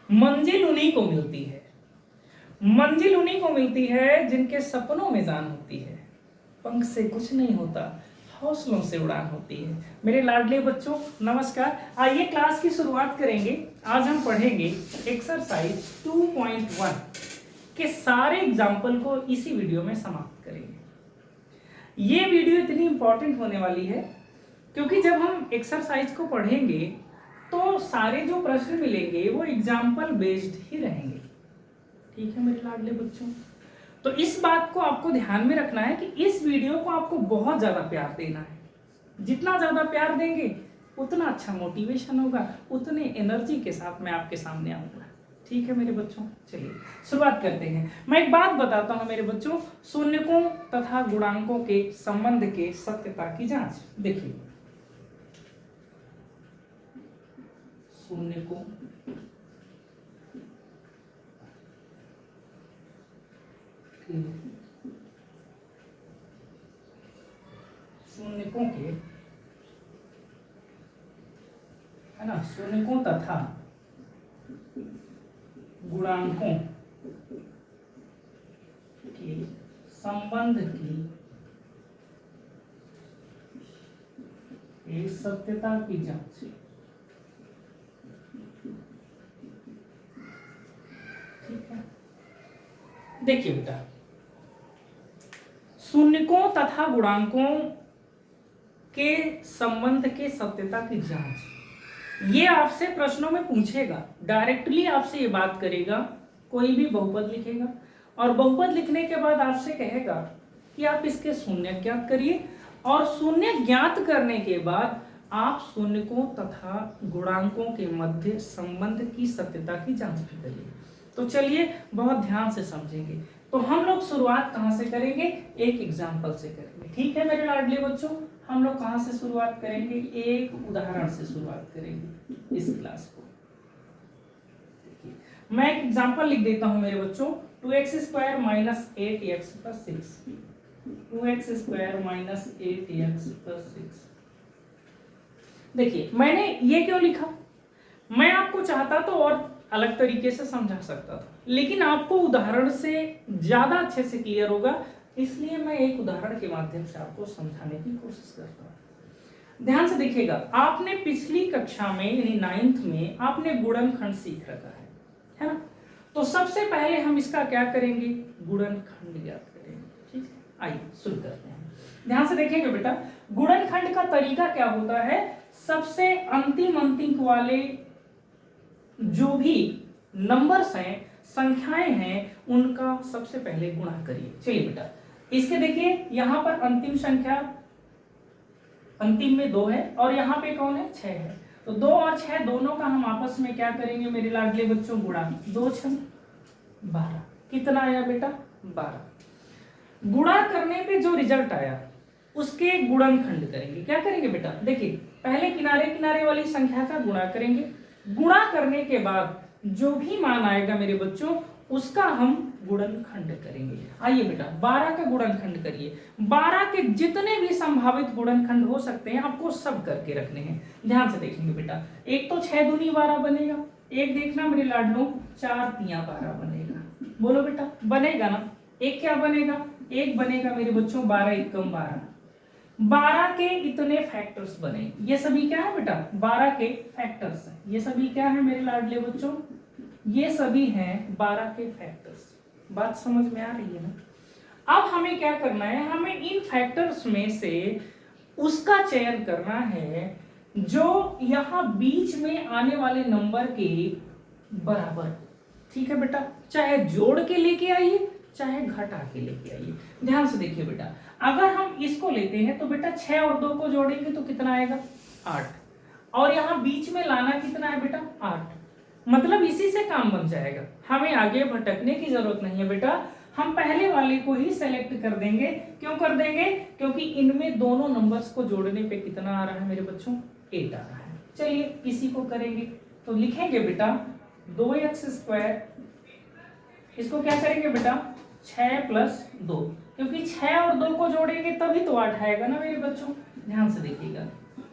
मंजिल उन्हीं को मिलती है, मंजिल उन्हीं को मिलती है जिनके सपनों में जान होती है। पंख से कुछ नहीं होता, हौसलों से उड़ान होती है। मेरे लाडले बच्चों नमस्कार। आइए क्लास की शुरुआत करेंगे। आज हम पढ़ेंगे एक्सरसाइज 2.1 के सारे एग्जाम्पल को इसी वीडियो में समाप्त करेंगे। ये वीडियो इतनी इंपॉर्टेंट होने वाली है क्योंकि जब हम एक्सरसाइज को पढ़ेंगे तो सारे जो प्रश्न मिलेंगे वो एग्जाम्पल बेस्ड ही रहेंगे। ठीक है मेरे लाडले बच्चों, तो इस बात को आपको ध्यान में रखना है कि इस वीडियो को आपको बहुत ज्यादा प्यार देना है। जितना ज्यादा प्यार देंगे उतना अच्छा मोटिवेशन होगा, उतने एनर्जी के साथ मैं आपके सामने आऊंगा। ठीक है मेरे बच्चों, चलिए शुरुआत करते हैं। मैं एक बात बताता हूं मेरे बच्चों, शून्यकों तथा गुणांकों के संबंध के सत्यता की जांच। देखिए शून्यकों शून्यकों के, है ना, शून्यकों तथा गुणांकों के संबंध की सत्यता की जांच। ठीक है, देखिए बेटा, शून्यकों तथा गुणांकों के संबंध के सत्यता की जांच, ये आपसे प्रश्नों में पूछेगा, डायरेक्टली आपसे ये बात करेगा। कोई भी बहुपद लिखेगा और बहुपद लिखने के बाद आपसे कहेगा कि आप इसके शून्य ज्ञात करिए, और शून्य ज्ञात करने के बाद आप शून्यकों तथा गुणांकों के मध्य संबंध की सत्यता की जांच भी करिए। तो चलिए बहुत ध्यान से समझेंगे। तो हम लोग शुरुआत कहां से करेंगे? एक एग्जाम्पल से करेंगे। ठीक है मेरे लाडले बच्चों, हम लोग कहां से शुरुआत करेंगे? एक उदाहरण से शुरुआत करेंगे इस क्लास को। मैं एक एग्जाम्पल लिख देता हूं मेरे बच्चों, 2x² minus 8x plus 6। 2x² minus 8x plus 6। देखिए मैंने ये क्यों लिखा, मैं आपको चाहता तो और अलग तरीके से समझा सकता था, लेकिन आपको उदाहरण से ज्यादा अच्छे से क्लियर होगा, इसलिए मैं एक उदाहरण के माध्यम से आपको समझाने की कोशिश करता हूं। ध्यान से देखिएगा, आपने पिछली कक्षा में यानी 9th में आपने गुणनखंड सीख रखा है ना? तो सबसे पहले हम इसका क्या करेंगे? गुणनखंड ज्ञात करेंगे। ठीक है, आइए शुरू करते हैं। ध्यान से देखेंगे बेटा, गुणनखंड का तरीका क्या होता है? सबसे अंतिम अंक वाले जो भी नंबर्स हैं, संख्याएं हैं, उनका सबसे पहले गुणा करिए। चलिए बेटा, इसके देखिए यहां पर अंतिम संख्या, अंतिम में 2 है और यहाँ पे कौन है? 6 है। तो 2 और 6 दोनों का हम आपस में क्या करेंगे मेरे लाडले बच्चों? गुणा। 2 6 12। कितना आया बेटा? 12। गुणा करने पे जो रिजल्ट आया उसके गुणनखंड करेंगे। क्या करेंगे बेटा? देखिए पहले किनारे किनारे वाली संख्या का गुणा करेंगे, गुणा करने के बाद जो भी मान आएगा मेरे बच्चों उसका हम गुणनखंड करेंगे। आइए बेटा 12 का गुणनखंड करिए। 12 के जितने भी संभावित गुणनखंड हो सकते हैं आपको सब करके रखने हैं। ध्यान से देखेंगे बेटा, एक तो 6 दूनी 12 बनेगा, एक देखना मेरे लाडलों 4 तिया 12 बनेगा। बोलो बेटा बनेगा ना? एक क्या बनेगा? एक बनेगा मेरे बच्चों 12 एकम 12। 12 के इतने फैक्टर्स बने, ये सभी क्या है बेटा? 12 के फैक्टर्स हैं। ये सभी क्या है मेरे लाडले बच्चों? ये सभी हैं 12 के फैक्टर्स। बात समझ में आ रही है ना? अब हमें क्या करना है? हमें इन फैक्टर्स में से उसका चयन करना है जो यहाँ बीच में आने वाले नंबर के बराबर। ठीक है बेटा, चाहे जोड़ के लेके आइए चाहे घटा के लेके आइए। ध्यान से देखिए बेटा, अगर हम इसको लेते हैं तो बेटा 6 और 2 को जोड़ेंगे तो कितना आएगा? 8। और यहाँ बीच में लाना कितना है बेटा? 8। मतलब इसी से काम बन जाएगा, हमें आगे भटकने की जरूरत नहीं है बेटा। हम पहले वाले को ही सेलेक्ट कर देंगे। क्यों कर देंगे? क्योंकि इनमें दोनों नंबर्स को जोड़ने पे कितना आ रहा है मेरे बच्चों? 8 आ रहा है। चलिए इसी को करेंगे, तो लिखेंगे बेटा 2x², इसको क्या करेंगे बेटा? 6 प्लस 2, क्योंकि 6 और 2 को जोड़ेंगे तभी तो 8 आएगा ना मेरे बच्चों। ध्यान से देखिएगा,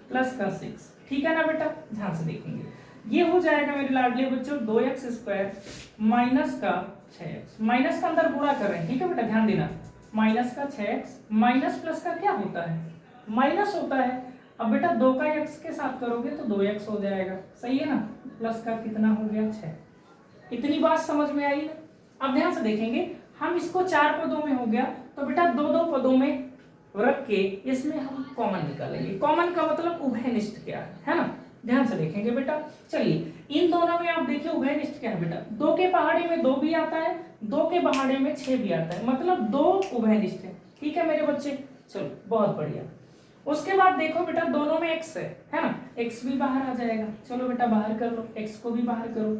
प्लस का 6। ठीक है ना बेटा? ध्यान से देखेंगे, ये हो जाएगा मेरे लाडले बच्चों 2x² माइनस का 6x, माइनस का अंदर गुणा कर रहे हैं, ठीक है बेटा, ध्यान देना, माइनस का 6x, माइनस प्लस का क्या होता है, माइनस होता है। अब बेटा 2 का x के साथ करोगे तो 2x हो जाएगा, सही है ना, प्लस का कितना हो गया 6। इतनी बात समझ में आई ना। अब ध्यान से देखेंगे, हम इसको 4 पदों में हो गया, तो बेटा 2-2 पदों में रख के इसमें हम कॉमन निकालेंगे। कॉमन का मतलब उभयनिष्ठ क्या है ना, ध्यान से देखेंगे बेटा। चलिए इन दोनों में आप देखिए उभयनिष्ठ क्या है बेटा, 2 के पहाड़े में 2 भी आता है, 2 के पहाड़े में 6 भी आता है, मतलब 2 उभयनिष्ठ है, ठीक है मेरे बच्चे। चलो बहुत बढ़िया। उसके बाद देखो बेटा दोनों में x है ना, x भी बाहर आ जाएगा, चलो बेटा बाहर कर लो, x को भी बाहर करो।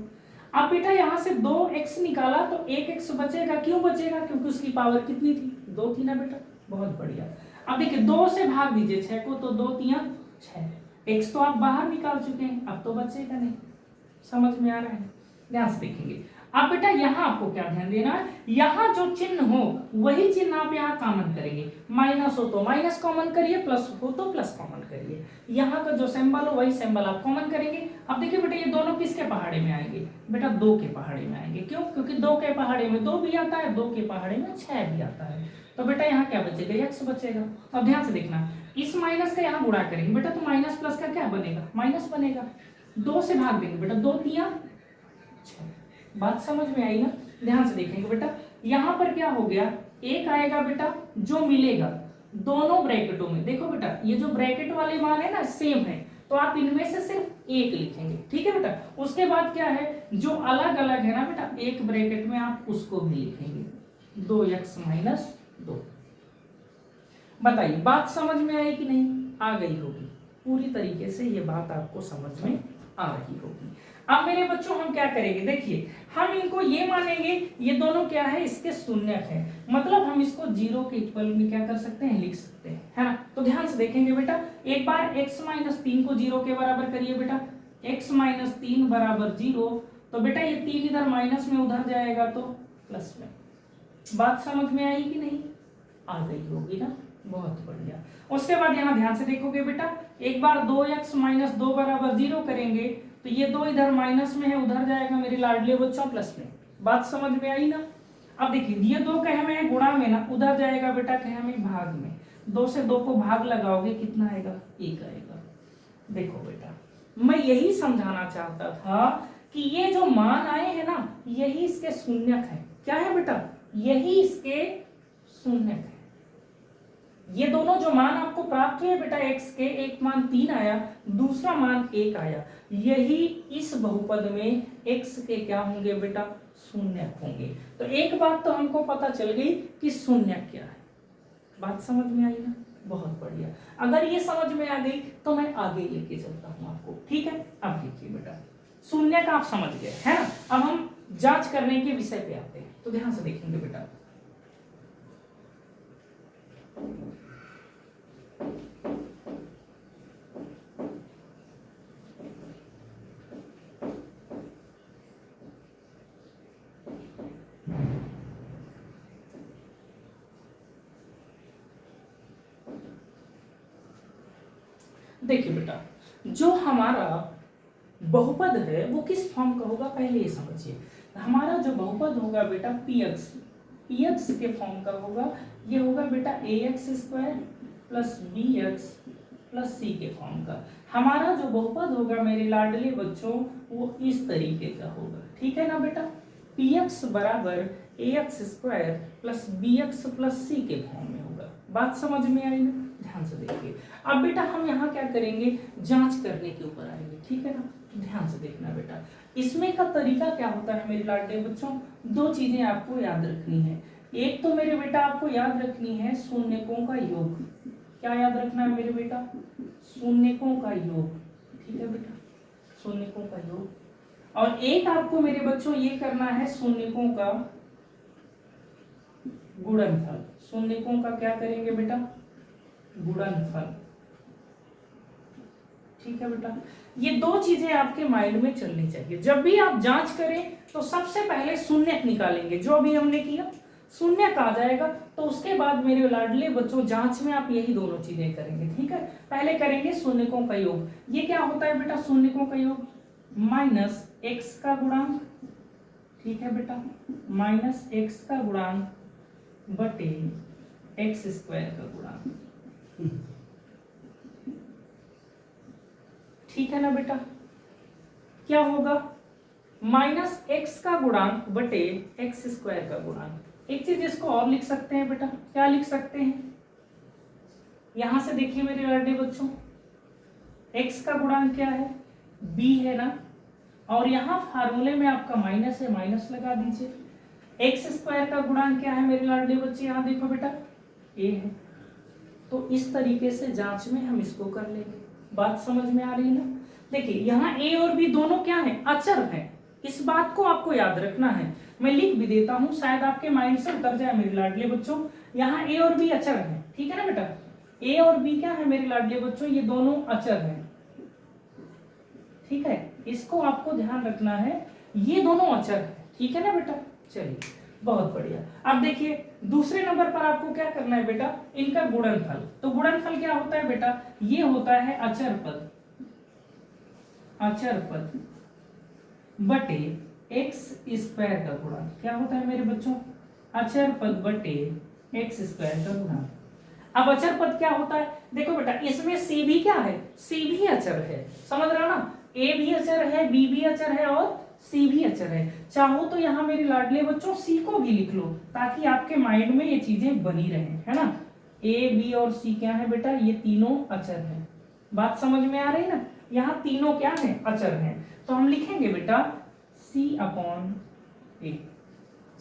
अब बेटा यहाँ से 2x निकाला तो 1x बचेगा, क्यों बचेगा, क्योंकि उसकी पावर कितनी थी, 2 थी ना बेटा, बहुत बढ़िया। अब देखिए 2 से भाग दीजिए 6 को, तो 2 3 6, x तो आप बाहर निकाल चुके हैं, अब तो बचेगा नहीं, समझ में आ रहा है, ध्यान से देखेंगे। अब बेटा यहाँ आपको क्या ध्यान देना है, यहाँ जो चिन्ह हो वही चिन्ह आप यहाँ कॉमन करेंगे, माइनस हो तो माइनस कॉमन करिए, प्लस हो तो प्लस कॉमन करिए, यहाँ का जो सिंबल हो वही सिंबल आप कॉमन करेंगे। अब देखिए बेटा ये दोनों किसके पहाड़े में आएंगे, बेटा 2 के पहाड़े में आएंगे, क्यों, क्योंकि 2 के पहाड़े में 2 भी आता है, 2 के पहाड़े में 6 भी आता है, तो बेटा यहाँ क्या बचेगा, x बचेगा। अब ध्यान से देखना, इस माइनस का यहाँ गुणा करेंगे बेटा, तो माइनस प्लस का क्या बनेगा, माइनस बनेगा, 2 से भाग देंगे बेटा, 2 3 6, बात समझ में आई ना। ध्यान से देखेंगे बेटा, यहाँ पर क्या हो गया, एक आएगा बेटा जो मिलेगा दोनों ब्रैकेटों में, देखो बेटा ये जो ब्रैकेट वाले मान है ना सेम है, तो आप इनमें से सिर्फ एक लिखेंगे, ठीक है बेटा। उसके बाद क्या है, जो अलग अलग है ना बेटा एक ब्रैकेट में आप उसको भी लिखेंगे, 2x माइनस 2। बताइए बात समझ में आई कि नहीं, आ गई होगी, पूरी तरीके से ये बात आपको समझ में आ रही होगी। अब मेरे बच्चों हम क्या करेंगे, देखिए हम इनको ये मानेंगे ये दोनों क्या है, इसके शून्यक है, मतलब हम इसको 0 के इक्वल में क्या कर सकते हैं, लिख सकते हैं, है ना। तो ध्यान से देखेंगे बेटा, एक बार x - 3 को 0 के बराबर करिए बेटा, x - 3 बराबर 0, तो बेटा ये 3 इधर माइनस में उधर जाएगा तो प्लस में। बात समझ में आई कि नहीं, आ गई होगी ना, बहुत बढ़िया। उसके बाद यहाँ ध्यान से देखोगे बेटा, एक बार 2x - 2 बराबर 0 करेंगे, तो ये 2 इधर माइनस में है, उधर जाएगा मेरे लाडले बच्चों प्लस में। बात समझ में आई ना। अब देखिए ये 2 कहे में है गुणा में ना, उधर जाएगा बेटा कहे में भाग में, 2 से 2 को भाग लगाओगे कितना आएगा, 1 आएगा। देखो बेटा मैं यही समझाना चाहता था कि ये जो मान आए हैं ना यही इसके शून्यक है, क्या है बेटा, यही इसके शून्यक है। ये दोनों जो मान आपको प्राप्त हुए बेटा x के, एक मान 3 आया, दूसरा मान 1 आया, यही इस बहुपद में x के क्या होंगे बेटा, शून्यक होंगे। तो एक बात तो हमको पता चल गई कि शून्यक क्या है, बात समझ में आई ना, बहुत बढ़िया। अगर ये समझ में आ गई तो मैं आगे लेके चलता हूँ आपको, ठीक है। अब देखिए बेटा शून्यक आप समझ गए है ना, अब हम जांच करने के विषय पे आते हैं, तो ध्यान से देखेंगे बेटा। देखिए बेटा जो हमारा बहुपद है वो किस फॉर्म का होगा, पहले ये समझिए। हमारा जो बहुपद होगा बेटा px के फॉर्म का होगा, ये होगा बेटा ax² plus bx plus c के फॉर्म का। हमारा जो बहुपद होगा मेरे लाडले बच्चों वो इस तरीके का होगा, ठीक है ना बेटा, px बराबर ax² plus bx plus c के फॉर्म में होगा। बात समझ में आई ना, ध्यान से देखिए। अब बेटा हम यहाँ क्या करेंगे, जांच करने के ऊपर आएंगे, ठीक है ना, ध्यान से देखना बेटा। इसमें का तरीका क्या होता है मेरे लाडले बच्चों, 2 चीजें आपको याद रखनी है। एक तो मेरे बेटा आपको याद रखनी है शून्यकों का योग, क्या याद रखना है मेरे बेटा, शून्यकों का योग, ठीक है बेटा, शून्यकों का योग। और एक आपको मेरे बच्चों ये करना है शून्यकों का गुणनफल। शून्यकों का क्या करेंगे बेटा, गुणनफल, ठीक है बेटा। ये 2 चीजें आपके माइंड में चलनी चाहिए। जब भी आप जांच करें तो सबसे पहले शून्यक निकालेंगे, जो अभी हमने किया शून्यक आ जाएगा, तो उसके बाद मेरे लाडले बच्चों जांच में आप यही दोनों चीजें करेंगे, ठीक है। पहले करेंगे शून्यकों का योग, ये क्या होता है बेटा, शून्यकों का योग माइनस एक्स का गुणांक, ठीक है बेटा, माइनस एक्स का गुणांक बटे एक्स स्क्वायर का गुणांक, ठीक है ना बेटा। क्या होगा, माइनस एक्स का गुणांक बटे एक्स स्क्वायर का गुणांक। एक चीज इसको और लिख सकते हैं बेटा, क्या लिख सकते हैं, यहां से देखिए मेरे लाडले बच्चों, x का गुणांक क्या है, b है ना, और यहाँ फार्मूले में आपका माइनस है, माइनस लगा दीजिए। एक्स स्क्वायर का गुणांक क्या है मेरे लाडले बच्चे, यहाँ देखो बेटा a है। तो इस तरीके से जांच में हम इसको कर लेंगे। बात समझ में आ रही है ना। देखिए यहाँ a और b दोनों क्या है, अचर है। इस बात को आपको याद रखना है। मैं लिख भी देता हूं, शायद आपके माइंड से उतर जाए मेरे लाडले बच्चों। यहाँ a और b अचर है, ठीक है ना बेटा। a और b क्या है मेरे लाडले बच्चों, ये दोनों अचर हैं, ठीक है। इसको आपको ध्यान रखना है, ये दोनों अचर है, ठीक है ना बेटा। चलिए बहुत बढ़िया। अब देखिए दूसरे नंबर पर आपको क्या करना है बेटा, इनका गुणनफल। तो गुणनफल क्या होता है बेटा, ये होता है अचर पद, अचर पद बटे एक्स स्क्वायर का गुणांक। क्या होता है मेरे बच्चों, अचर पद बटे एक्स स्क्वायर का गुणांक। अब अचर पद क्या होता है, देखो बेटा इसमें c भी क्या है, c भी अचर है, समझ रहे हो ना। a भी अचर है, b भी अचर है और c भी अचर है। चाहो तो यहाँ मेरे लाडले बच्चों c को भी लिख लो, ताकि आपके माइंड में ये चीजें बनी रहें, है ना। a b और c क्या है बेटा, ये तीनों अचर है। बात समझ में आ रही ना, यहाँ तीनों क्या है, अचर हैं। तो हम लिखेंगे बेटा c/a।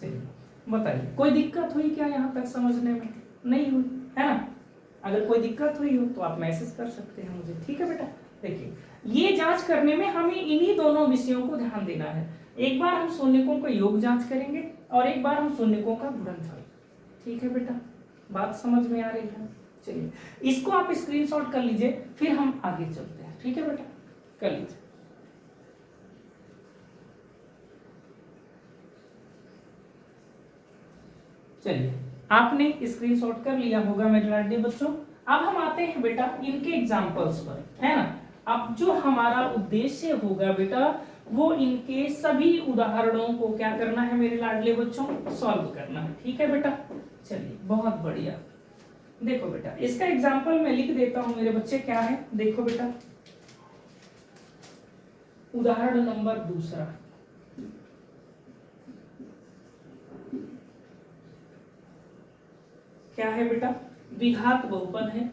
चलिए बताइए कोई दिक्कत हुई क्या यहाँ तक समझने में, नहीं हुई है ना। अगर कोई दिक्कत हुई हो तो आप मैसेज कर सकते हैं मुझे, ठीक है बेटा। देखिए ये जांच करने में हमें इन्हीं दोनों विषयों को ध्यान देना है। एक बार हम शून्यकों का योग जांच करेंगे और एक बार हम शून्यकों का गुणनफल, ठीक है बेटा। बात समझ में आ रही है। चलिए इसको आप स्क्रीनशॉट कर लीजिए, फिर हम आगे चलते हैं, ठीक है बेटा, कर लीजिए। चलिए आपने स्क्रीनशॉट कर लिया होगा मेरे लाडले बच्चों। अब हम आते हैं बेटा इनके एग्जांपल्स पर, है ना। अब जो हमारा उद्देश्य होगा बेटा, वो इनके सभी उदाहरणों को क्या करना है मेरे लाडले बच्चों, सॉल्व करना है, ठीक है बेटा। चलिए बहुत बढ़िया। देखो बेटा इसका एग्जांपल मैं लिख देता हूं मेरे बच्चे, क्या है देखो बेटा, उदाहरण नंबर दूसरा। क्या है बेटा, द्विघात बहुपद है,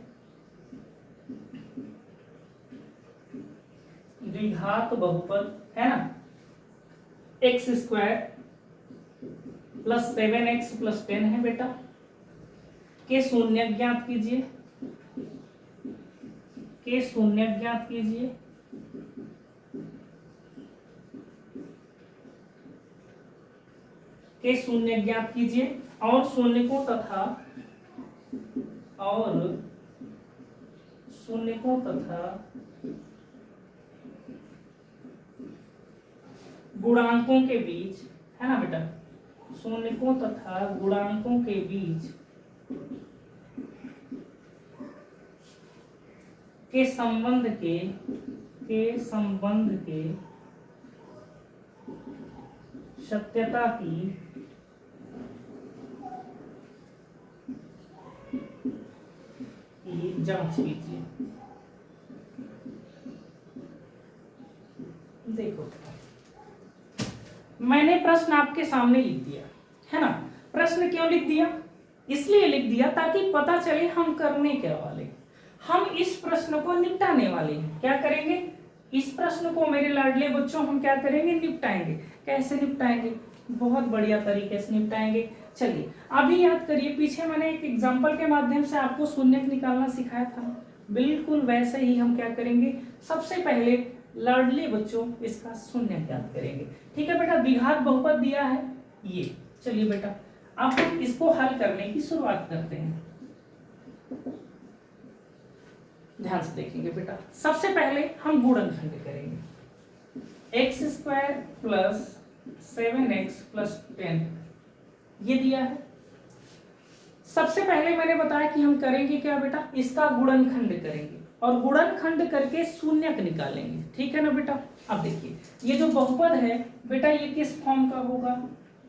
द्विघात बहुपद है ना, x square plus 7x plus 10 है बेटा, के शून्य ज्ञात कीजिए, के शून्य ज्ञात कीजिए, के शून्य ज्ञात कीजिए और शून्यकों तथा गुणांकों के बीच, है ना बेटा, शून्यकों तथा गुणांकों के बीच के संबंध के सत्यता की जांच कीजिए। देखो मैंने प्रश्न आपके सामने लिख दिया है ना। प्रश्न क्यों लिख दिया, इसलिए लिख दिया ताकि पता चले हम करने क्या वाले। हम इस प्रश्न को निपटाने वाले हैं। क्या करेंगे, इस प्रश्न को मेरे लाडले बच्चों हम क्या करेंगे, निपटाएंगे। कैसे निपटाएंगे, बहुत बढ़िया तरीके से निपटाएंगे। चलिए अभी याद करिए, पीछे मैंने एक एग्जांपल के माध्यम से आपको शून्यक निकालना सिखाया था, बिल्कुल वैसे ही हम क्या करेंगे, सबसे पहले लाडले बच्चों इसका शून्य ज्ञात करेंगे, ठीक है बेटा। द्विघात बहुपद दिया है ये, चलिए बेटा अब हम इसको हल करने की शुरुआत करते हैं। ध्यान से देखेंगे बेटा, सबसे पहले हम गुणनखंड करेंगे। X square plus 7x plus 10 ये दिया है। सबसे पहले मैंने बताया कि हम करेंगे क्या बेटा, इसका गुणनखंड करेंगे और गुणनखंड करके शून्यक निकालेंगे, ठीक है ना बेटा। अब देखिए ये जो बहुपद है बेटा ये किस फॉर्म का होगा,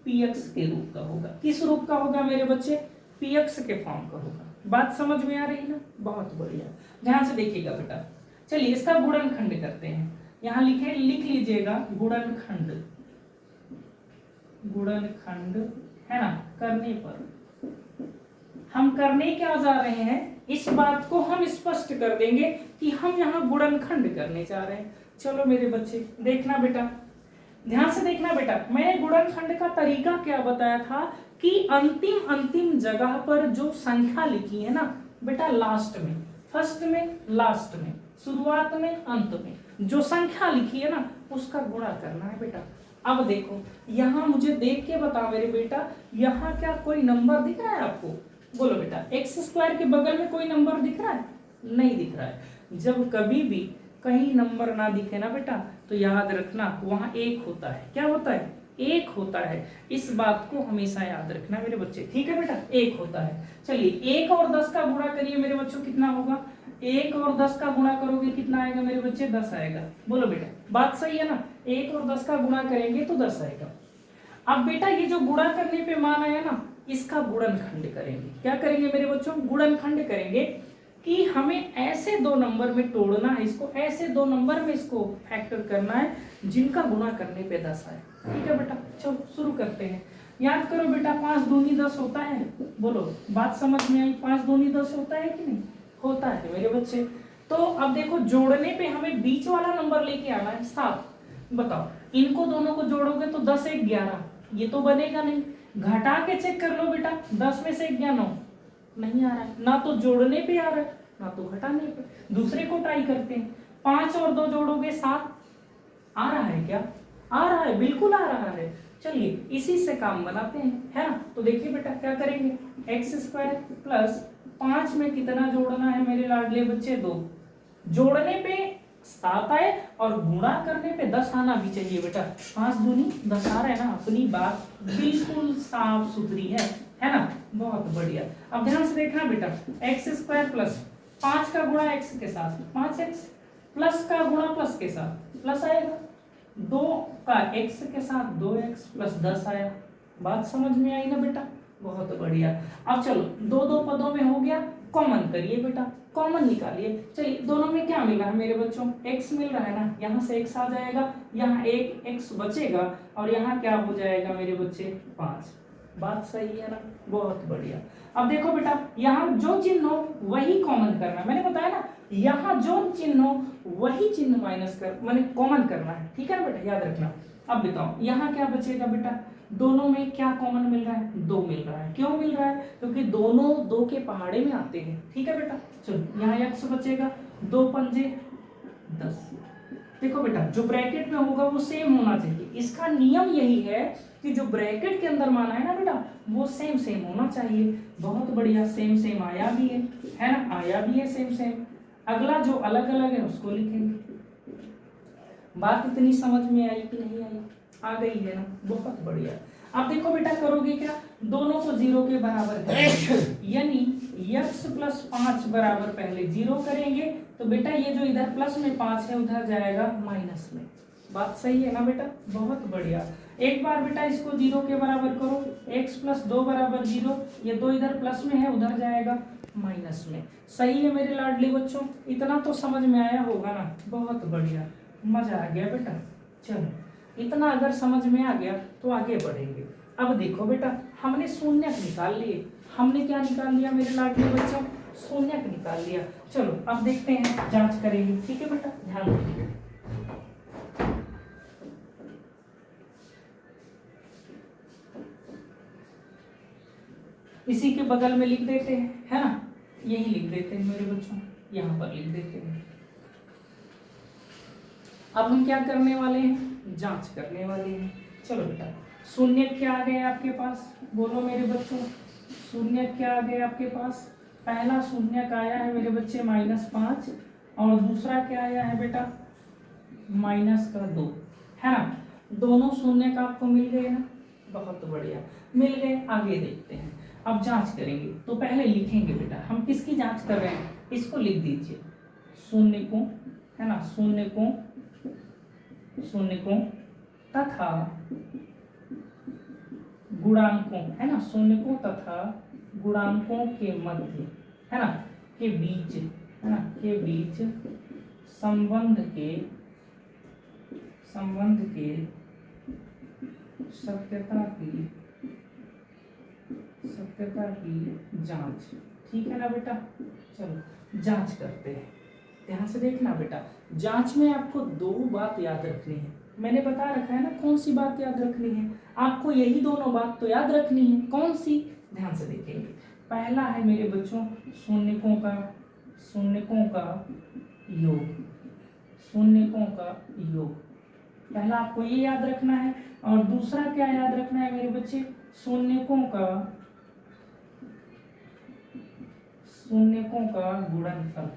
px के रूप का होगा। किस रूप का होगा मेरे बच्चे, px के फॉर्म का होगा। बात समझ में आ रही ना, बहुत बढ़िया, ध्यान से देखिएगा बेटा। चलिए इसका गुणनखंड करते हैं, यहाँ लिख लीजिएगा गुणनखंड, गुणनखंड है ना। करने पर हम करने क्या जा रहे हैं, इस बात को हम स्पष्ट कर देंगे कि हम यहाँ गुणनखंड करने जा रहे हैं। चलो मेरे बच्चे देखना बेटा, ध्यान से देखना बेटा। मैंने गुणनखंड का तरीका क्या बताया था कि अंतिम जगह पर जो संख्या लिखी है ना बेटा, लास्ट में, फर्स्ट में, लास्ट में, शुरुआत में, अंत में जो संख्या लिखी है ना उसका गुणा करना है बेटा। अब देखो यहाँ मुझे देख के बता मेरे बेटा, यहाँ क्या कोई नंबर दिख रहा है आपको, बोलो बेटा। एक्स स्क्वायर के बगल में कोई नंबर दिख रहा है, नहीं दिख रहा है। जब कभी भी कहीं नंबर ना दिखे ना बेटा तो याद रखना वहां एक होता है। क्या होता है, एक होता है। इस बात को हमेशा याद रखना मेरे बच्चे, ठीक है बेटा, एक होता है। चलिए 1 और 10 का गुणा करिए मेरे बच्चों, कितना होगा, 1 और 10 का गुणा करोगे कितना आएगा मेरे बच्चे, 10 आएगा। बोलो बेटा, बात सही है ना, 1 और 10 का गुणा करेंगे तो 10 आएगा। अब बेटा ये जो गुणा करने पे मान आया ना, इसका गुणनखंड करेंगे। क्या करेंगे मेरे बच्चों, गुणनखंड करेंगे कि हमें ऐसे दो नंबर में तोड़ना है इसको, ऐसे दो नंबर में इसको फैक्टर करना है जिनका गुणा करने पे 10 आए। ठीक है बेटा, चलो शुरू करते हैं। याद करो बेटा, 5 दूनी 10 होता है, बोलो बात समझ में आई, 5 दूनी 10 होता है कि नहीं, होता है मेरे बच्चे। तो अब देखो जोड़ने पे हमें बीच वाला नंबर लेके आना है 7। बताओ इनको दोनों को जोड़ोगे तो 10 1 11, ये तो बनेगा नहीं। घटा के चेक कर लो बेटा, 10 में से 1 गया 9, नहीं आ रहा है, ना तो जोड़ने पे आ रहा है ना तो घटाने पे। दूसरे को ट्राई करते हैं, 5 और 2 जोड़ोगे 7, आ रहा है क्या, आ रहा है, बिल्कुल आ रहा है। चलिए इसी से काम बनाते हैं, है ना। तो देखिए बेटा क्या करेंगे, एक्स स्क्वायर प्लस 5 में कितना जोड़ना है मेरे लाडले बच्चे, 2। जोड़ने पे 7 आए और गुणा करने पे 10 आना भी चाहिए बेटा। 5 दूनी 10 आ रहा है ना, अपनी बात बिल्कुल साफ सुथरी है ना, बहुत बढ़िया। अब ध्यान से देखना बेटा, एक्स स्क्वायर प्लस 5 का गुणा एक्स के साथ 5x, प्लस का गुणा प्लस के साथ प्लस आएगा, 2 का x के साथ 2x प्लस 10 आया। बात समझ में आई ना बेटा, बहुत बढ़िया। अब चलो दो दो पदों में हो गया, कॉमन करिए बेटा, कॉमन निकालिए। चलिए दोनों में क्या मिल रहा है मेरे बच्चों, x मिल रहा है ना, यहाँ से x आ जाएगा, यहाँ एक x बचेगा और यहाँ क्या हो जाएगा मेरे बच्चे 5। बात सही है ना, बहुत बढ़िया। अब देखो बेटा, यहाँ जो चिन्ह हो वही कॉमन करना है, मैंने बताया ना, यहाँ जो चिन्ह हो वही चिन्ह माइनस कर माने कॉमन करना है, ठीक है ना बेटा, याद रखना। अब बताओ यहाँ क्या बचेगा बेटा, दोनों में क्या कॉमन मिल रहा है, 2 मिल रहा है। क्यों मिल रहा है, क्योंकि दोनों 2 के पहाड़े में आते हैं, ठीक है बेटा। चलो यहाँ x बचेगा, 2 पंजे 10। देखो बेटा जो ब्रैकेट में होगा वो सेम होना चाहिए, इसका नियम यही है कि जो ब्रैकेट के अंदर माना है ना बेटा वो सेम सेम होना चाहिए। बहुत बढ़िया, सेम सेम आया भी है ना, आया भी है सेम सेम। अगला जो अलग अलग है उसको लिखेंगे। बात इतनी समझ में आई कि नहीं आई, आ गई है ना, बहुत बढ़िया। अब देखो बेटा करोगे क्या, दोनों को 0 के बराबर करेंगे, यानी x प्लस 5 बराबर पहले 0 करेंगे तो बेटा ये जो इधर प्लस में 5 है उधर जाएगा माइनस में। बात सही है ना बेटा, बहुत बढ़िया। एक बार बेटा इसको 0 के बराबर करो, x प्लस 2 बराबर 0, ये 2 इधर प्लस में है उधर जाएगा माइनस में। सही है मेरे लाडले बच्चों, इतना तो समझ में आया होगा ना, बहुत बढ़िया, मजा आ गया बेटा। चलो इतना अगर समझ में आ गया तो आगे बढ़ेंगे। अब देखो बेटा हमने शून्यक निकाल लिए, हमने क्या निकाल लिया मेरे लाडले बच्चों, शून्यक निकाल लिया। चलो अब देखते हैं, जांच करेंगे, ठीक है बेटा, ध्यान रखिए। इसी के बगल में लिख देते हैं, है ना, यही लिख देते हैं मेरे बच्चों, यहाँ पर लिख देते हैं। अब हम क्या करने वाले हैं, जांच करने वाले हैं। चलो बेटा शून्य क्या आ गया आपके पास, बोलो मेरे बच्चों, शून्य क्या आ गया आपके पास। पहला शून्य का आया है मेरे बच्चे -5 और दूसरा क्या आया है बेटा -2, है ना। दोनों शून्य का आपको मिल गए ना, बहुत बढ़िया, मिल गए। आगे देखते हैं, अब जांच करेंगे। तो पहले लिखेंगे बेटा, हम किसकी जांच कर रहे हैं, इसको लिख दीजिए, शून्य को, है ना, शून्य को शून्यकों तथा गुणांकों, है ना, शून्यकों तथा गुणांकों के मध्य, है ना, के बीच, है ना, के बीच संबंध के सत्यता की जांच। ठीक है ना बेटा, चलो जांच करते हैं। ध्यान से देखना बेटा, जांच में आपको दो बात याद रखनी है। मैंने बता रखा है ना कौन सी बात याद रखनी है, आपको यही दोनों बात तो याद रखनी है। कौन सी? ध्यान से देखेंगे। पहला है मेरे बच्चों शून्यकों का योग, शून्यकों का योग, पहला आपको ये याद रखना है। और दूसरा क्या याद रखना है मेरे बच्चे? शून्यकों का गुणनफल।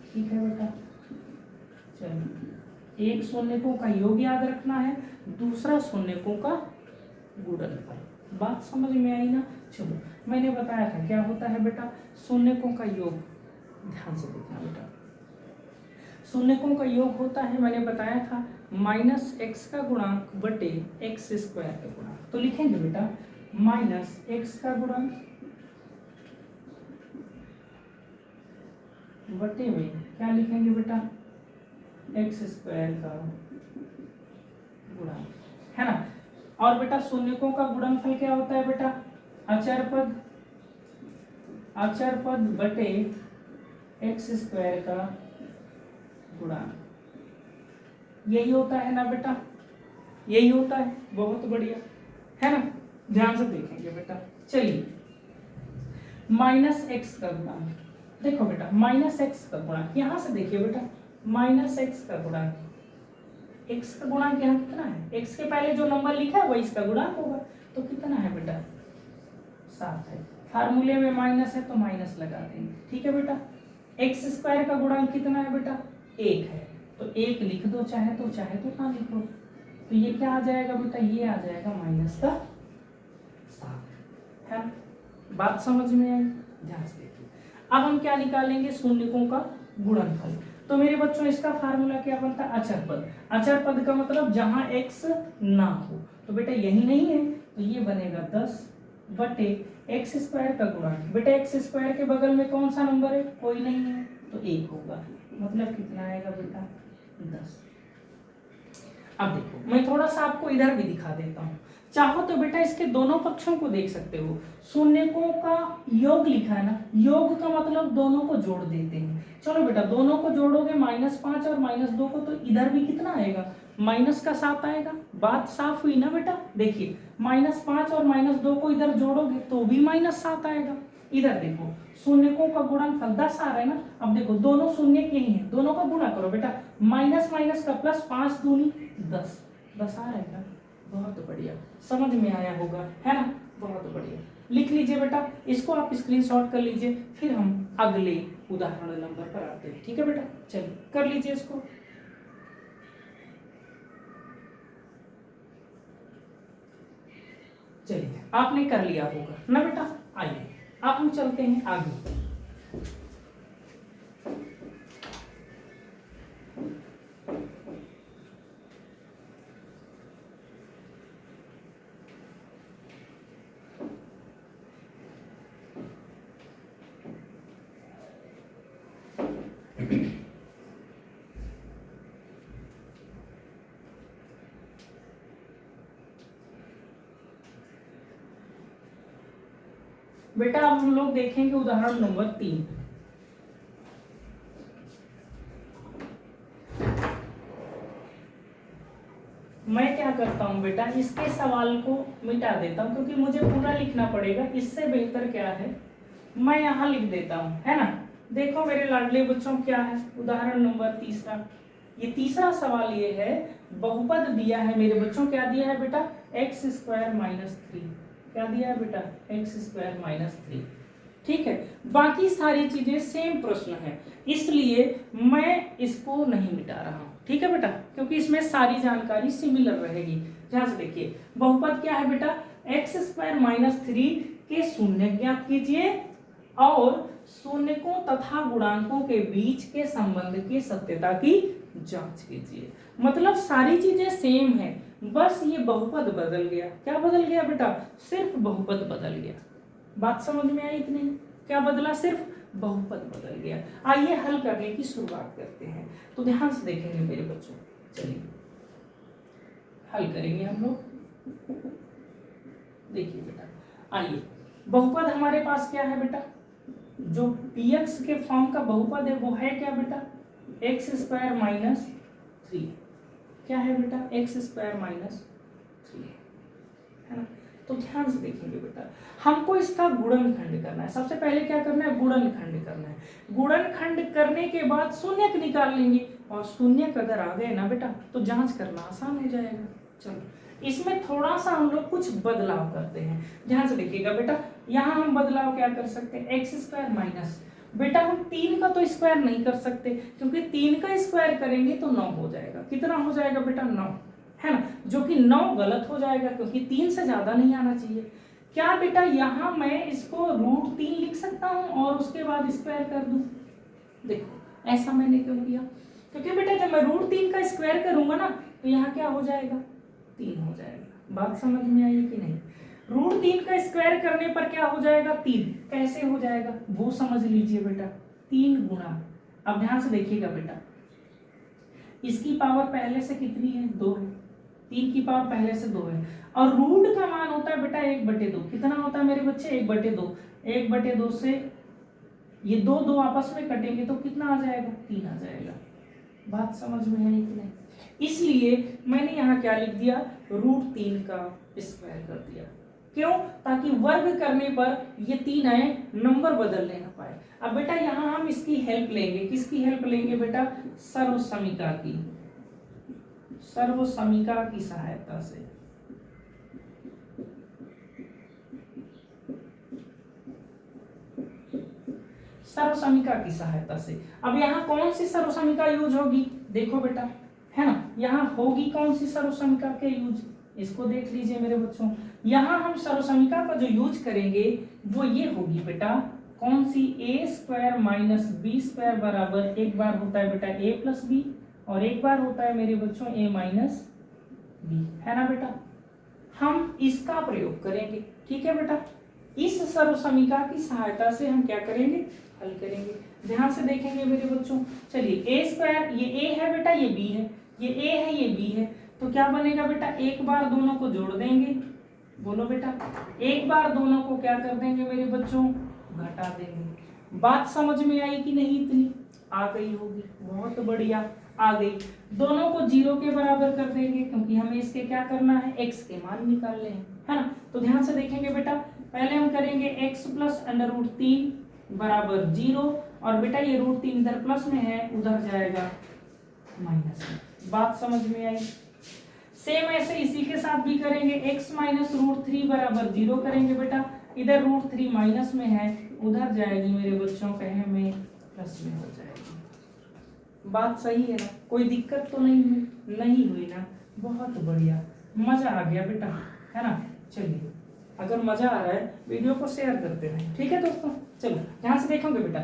ठीक है बेटा, चलिए, एक शून्यकों का योग याद रखना है, दूसरा शून्यकों का गुणनफल। बात समझ में आई ना? चलो, मैंने बताया था क्या होता है बेटा शून्यकों का योग। ध्यान से देखना बेटा, शून्यकों का योग होता है, मैंने बताया था -x का गुणांक बटे x स्क्वायर का गुणांक। तो लिखेंगे बेटा -x का गुणांक बटे में क्या लिखेंगे बेटा x स्क्वायर का गुणांक, है ना। और बेटा शून्यकों का गुणनफल क्या होता है बेटा? अचर पद बटे x स्क्वायर का गुणांक। यही होता है ना बेटा, यही होता है। बहुत बढ़िया, है ना। ध्यान से देखेंगे बेटा, चलिए -x का गुणांक, देखो बेटा -x का गुणांक, यहां से देखिए बेटा -x का गुणांक, x का गुणांक यहाँ कितना है? x के पहले जो नंबर लिखा है वही इसका गुणांक होगा। तो कितना है बेटा? 7 है। फार्मूले में माइनस है तो माइनस लगा देंगे। ठीक है बेटा, x स्क्वायर का गुणांक कितना है बेटा? 1 है। तो 1 लिख दो, चाहे तो ना लिखो। तो ये क्या आ जाएगा बेटा? ये आ जाएगा -7, है ना। बात समझ में आई? ध्यान से देखिए। अब हम क्या निकालेंगे? शून्यकों का गुणनफल। तो मेरे बच्चों इसका फार्मूला क्या बनता है? अचर पद। अचर पद का मतलब जहां x ना हो। तो बेटा यही नहीं है, तो ये बनेगा 10 बटे x स्क्वायर का गुणांक। बेटा x स्क्वायर के बगल में कौन सा नंबर है? कोई नहीं है, तो 1 होगा। मतलब कितना आएगा बेटा? 10। अब देखो, मैं थोड़ा सा आपको इधर भी दिखा देता हूँ। चाहो तो बेटा इसके दोनों पक्षों को देख सकते हो। शून्यकों का योग लिखा है ना, योग का मतलब दोनों को जोड़ देते हैं। चलो बेटा, दोनों को जोड़ोगे -5 और -2 को, तो इधर भी कितना आएगा? -7 आएगा। बात साफ हुई ना बेटा? देखिए -5 और -2 को इधर जोड़ोगे तो भी -7 आएगा। इधर देखो, शून्यकों का गुणनफल 10 आ रहा है ना। अब देखो दोनों शून्य के ही हैं, दोनों का गुणा करो बेटा, माइनस माइनस का प्लस, 5 दूनी 10, 10 आ रहा है ना। बहुत बढ़िया, समझ में आया होगा, है ना। बहुत बढ़िया, लिख लीजिए बेटा, इसको आप स्क्रीनशॉट कर लीजिए, फिर हम अगले उदाहरण नंबर पर आते हैं। ठीक है बेटा, चलिए कर लीजिए इसको। चलिए आपने कर लिया होगा ना बेटा। आइए अब हम चलते हैं आगे। बेटा अब हम लोग देखेंगे उदाहरण नंबर 3। मैं क्या करता हूं बेटा, इसके सवाल को मिटा देता हूं, क्योंकि मुझे पूरा लिखना पड़ेगा। इससे बेहतर क्या है, मैं यहाँ लिख देता हूं, है ना। देखो मेरे लाडले बच्चों, क्या है उदाहरण नंबर 3। ये तीसरा सवाल ये है, बहुपद दिया है मेरे बच्चों, क्या दिया है बेटा? x² - 3। क्या दिया है बेटा? x² - 3। ठीक है, बाकी सारी चीजें सेम प्रश्न है, इसलिए मैं इसको नहीं मिटा रहा हूं। ठीक है बेटा, क्योंकि इसमें सारी जानकारी सिमिलर रहेगी। ध्यान से देखिए, बहुपद क्या है बेटा? x² - 3 के शून्य ज्ञात कीजिए और शून्यकों तथा गुणांकों के बीच के संबंध की सत्यता की जांच कीजिए। मतलब सारी चीजें सेम है, बस ये बहुपद बदल गया। क्या बदल गया बेटा? सिर्फ बहुपद बदल गया। बात समझ में आई कि नहीं? क्या बदला? सिर्फ बहुपद बदल गया। आइए हल करने की शुरुआत करते हैं। तो ध्यान से देखेंगे मेरे बच्चों, चलिए हल करेंगे हम लोग। देखिए बेटा, आइए, बहुपद हमारे पास क्या है बेटा? जो px के फॉर्म का बहुपद है वो है क्या बेटा? X square minus 3। क्या है बेटा? एक्स स्क्वायर माइनस 3 है ना। तो ध्यान से देखेंगे बेटा, हमको इसका गुणनखंड करना है। सबसे पहले क्या करना है? गुणनखंड करना है। गुणनखंड करने के बाद शून्यक निकाल लेंगे, और शून्यक अगर आ गए ना बेटा तो जांच करना आसान हो जाएगा। चलो, इसमें थोड़ा सा हम लोग कुछ बदलाव करते हैं। ध्यान से देखिएगा बेटा, यहाँ हम बदलाव क्या कर सकते हैं? एक्स स्क्वायर माइनस, बेटा हम 3 का तो स्क्वायर नहीं कर सकते, क्योंकि 3 का स्क्वायर करेंगे तो 9 हो जाएगा। कितना हो जाएगा बेटा? 9, है ना, जो कि 9 गलत हो जाएगा, क्योंकि 3 से ज्यादा नहीं आना चाहिए। क्या बेटा यहाँ मैं इसको √3 लिख सकता हूँ और उसके बाद स्क्वायर कर दूं? देखो ऐसा मैंने क्यों किया? क्योंकि बेटा जब मैं √3 का स्क्वायर करूंगा ना तो यहाँ क्या हो जाएगा? 3 हो जाएगा। बात समझ में आई कि नहीं? √3 का स्क्वायर करने पर क्या हो जाएगा? 3। कैसे हो जाएगा वो समझ लीजिए बेटा। 3 गुणा, अब ध्यान से देखिएगा बेटा, इसकी पावर पहले से कितनी है? 2 है। 3 की पावर पहले से 2 है, और रूट का मान होता है बेटा 1/2। कितना होता है मेरे बच्चे? 1/2। 1/2 से ये 2 2 आपस में कटेंगे तो कितना आ जाएगा? 3 आ जाएगा। बात समझ में आई कि नहीं? इसलिए मैंने यहाँ क्या लिख दिया? √3 का स्क्वायर कर दिया। क्यों? ताकि वर्ग करने पर ये 3 आए, नंबर बदलने ना पाए। अब बेटा यहाँ हम इसकी हेल्प लेंगे। किसकी हेल्प लेंगे बेटा? सर्वसमीका की, सर्वसमीका की सहायता से। सर्वसमीका की सहायता से। अब यहाँ कौन सी सर्वसमीका यूज होगी? देखो बेटा, है ना, यहाँ होगी कौन सी सर्वसमीका के यूज? इसको देख लीजिए मेरे बच्चों, यहाँ हम सर्वसमीका का जो यूज करेंगे वो ये होगी बेटा, कौन सी? a² माइनस b² बराबर, एक बार होता है बेटा a प्लस b और एक बार होता है मेरे बच्चों a माइनस b, है ना बेटा। हम इसका प्रयोग करेंगे, ठीक है बेटा। इस सर्वसमीका की सहायता से हम क्या करेंगे? हल करेंगे। ध्यान से देखेंगे मेरे बच्चों, चलिए a², ये a है बेटा, ये b है, ये a है, ये b है, तो क्या बनेगा बेटा? एक बार दोनों को जोड़ देंगे। बोलो बेटा, एक बार दोनों को क्या कर देंगे मेरे बच्चों? घटा देंगे। बात समझ में आई कि नहीं? इतनी आ गई होगी, बहुत बढ़िया आ गई। दोनों को 0 के बराबर कर देंगे, क्योंकि हमें इसके क्या करना है? x के मान निकालने हैं, है ना। तो ध्यान से देखेंगे बेटा, पहले हम करेंगे x प्लस √3 बराबर 0, और बेटा ये √3 इधर प्लस में है, उधर जाएगा माइनस में। बात समझ में आई? सेम ऐसे इसी के साथ भी करेंगे, x माइनस √3 बराबर 0 करेंगे बेटा, इधर √3 माइनस में है, उधर जाएगी मेरे बच्चों, कहे में प्लस में हो जाएगी। बात सही है ना? कोई दिक्कत तो नहीं हुई? नहीं हुई ना? बहुत बढ़िया, मजा आ गया बेटा, है ना। चलिए, अगर मजा आ रहा है वीडियो को शेयर करते रहें, ठीक है दोस्तों। चलो ध्यान से देखोगे बेटा,